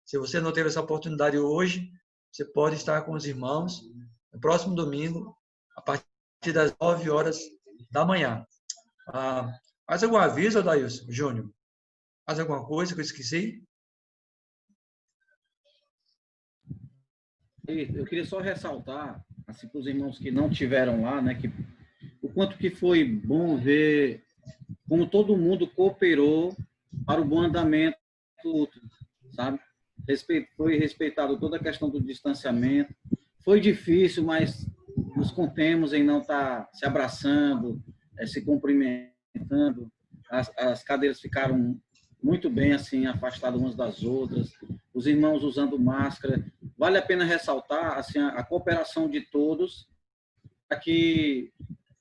Se você não teve essa oportunidade hoje, você pode estar com os irmãos no próximo domingo, a partir das 9h da manhã. Mais algum aviso, Dailson, Júnior? Mais alguma coisa que eu esqueci? Eu queria só ressaltar, assim, para os irmãos que não tiveram lá, né, que o quanto que foi bom ver como todo mundo cooperou para o bom andamento, sabe? Foi respeitado toda a questão do distanciamento. Foi difícil, mas nos contemos em não estar se abraçando, se cumprimentando. As cadeiras ficaram muito bem assim, afastadas umas das outras. Os irmãos usando máscara. Vale a pena ressaltar assim, a cooperação de todos para que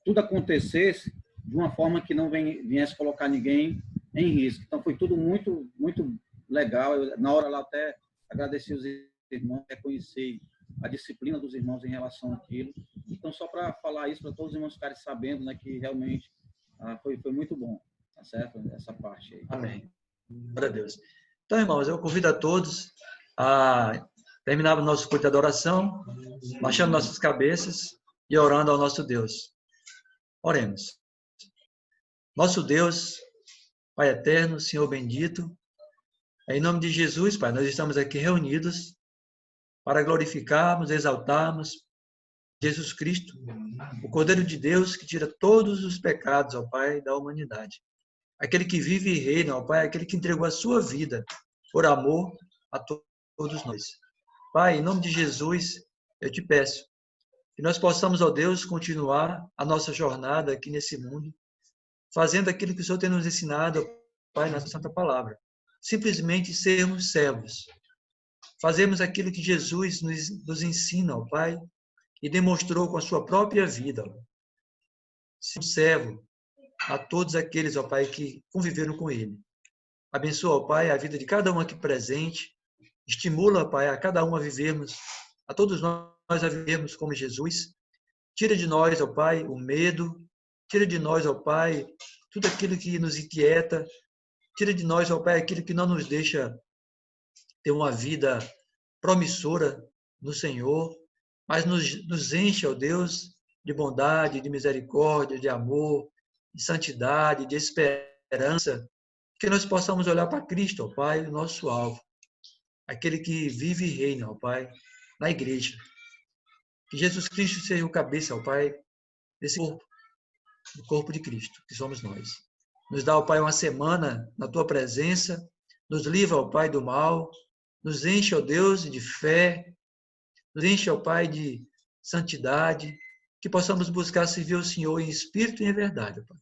tudo acontecesse de uma forma que não viesse colocar ninguém em risco. Então, foi tudo muito, muito legal. Eu, na hora lá, até agradeci os irmãos, reconheci a disciplina dos irmãos em relação àquilo. Então, só para falar isso, para todos os irmãos ficarem sabendo, né, que realmente foi muito bom, tá certo? Essa parte aí. Amém. Glória a Deus. Então, irmãos, eu convido a todos a terminar o nosso culto de adoração, baixando nossas cabeças e orando ao nosso Deus. Oremos. Nosso Deus, Pai eterno, Senhor bendito, em nome de Jesus, Pai, nós estamos aqui reunidos para glorificarmos, exaltarmos Jesus Cristo, o Cordeiro de Deus que tira todos os pecados, ó Pai, da humanidade. Aquele que vive e reina, ó Pai, aquele que entregou a sua vida por amor a todos nós. Pai, em nome de Jesus, eu te peço que nós possamos, ó Deus, continuar a nossa jornada aqui nesse mundo, fazendo aquilo que o Senhor tem nos ensinado, ó Pai, na Santa Palavra. Simplesmente sermos servos. Fazemos aquilo que Jesus nos ensina, ó Pai, e demonstrou com a sua própria vida. Ser um servo a todos aqueles, ó Pai, que conviveram com Ele. Abençoa, ó Pai, a vida de cada um aqui presente. Estimula, ó Pai, a cada um a vivermos, a todos nós a vivermos como Jesus. Tira de nós, ó Pai, o medo. Tira de nós, ó Pai, tudo aquilo que nos inquieta. Tira de nós, ó Pai, aquilo que não nos deixa ter uma vida promissora no Senhor, mas nos enche, ó Deus, de bondade, de misericórdia, de amor, de santidade, de esperança, que nós possamos olhar para Cristo, ó Pai, o nosso alvo, aquele que vive e reina, ó Pai, na igreja. Que Jesus Cristo seja o cabeça, ó Pai, desse corpo, do corpo de Cristo, que somos nós. Nos dá, ó Pai, uma semana na Tua presença, nos livra, ó Pai, do mal, nos enche, ó Deus, de fé, nos enche, ó Pai, de santidade, que possamos buscar servir o Senhor em espírito e em verdade, ó Pai.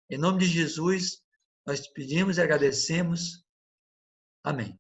Em nome de Jesus, nós te pedimos e agradecemos. Amém.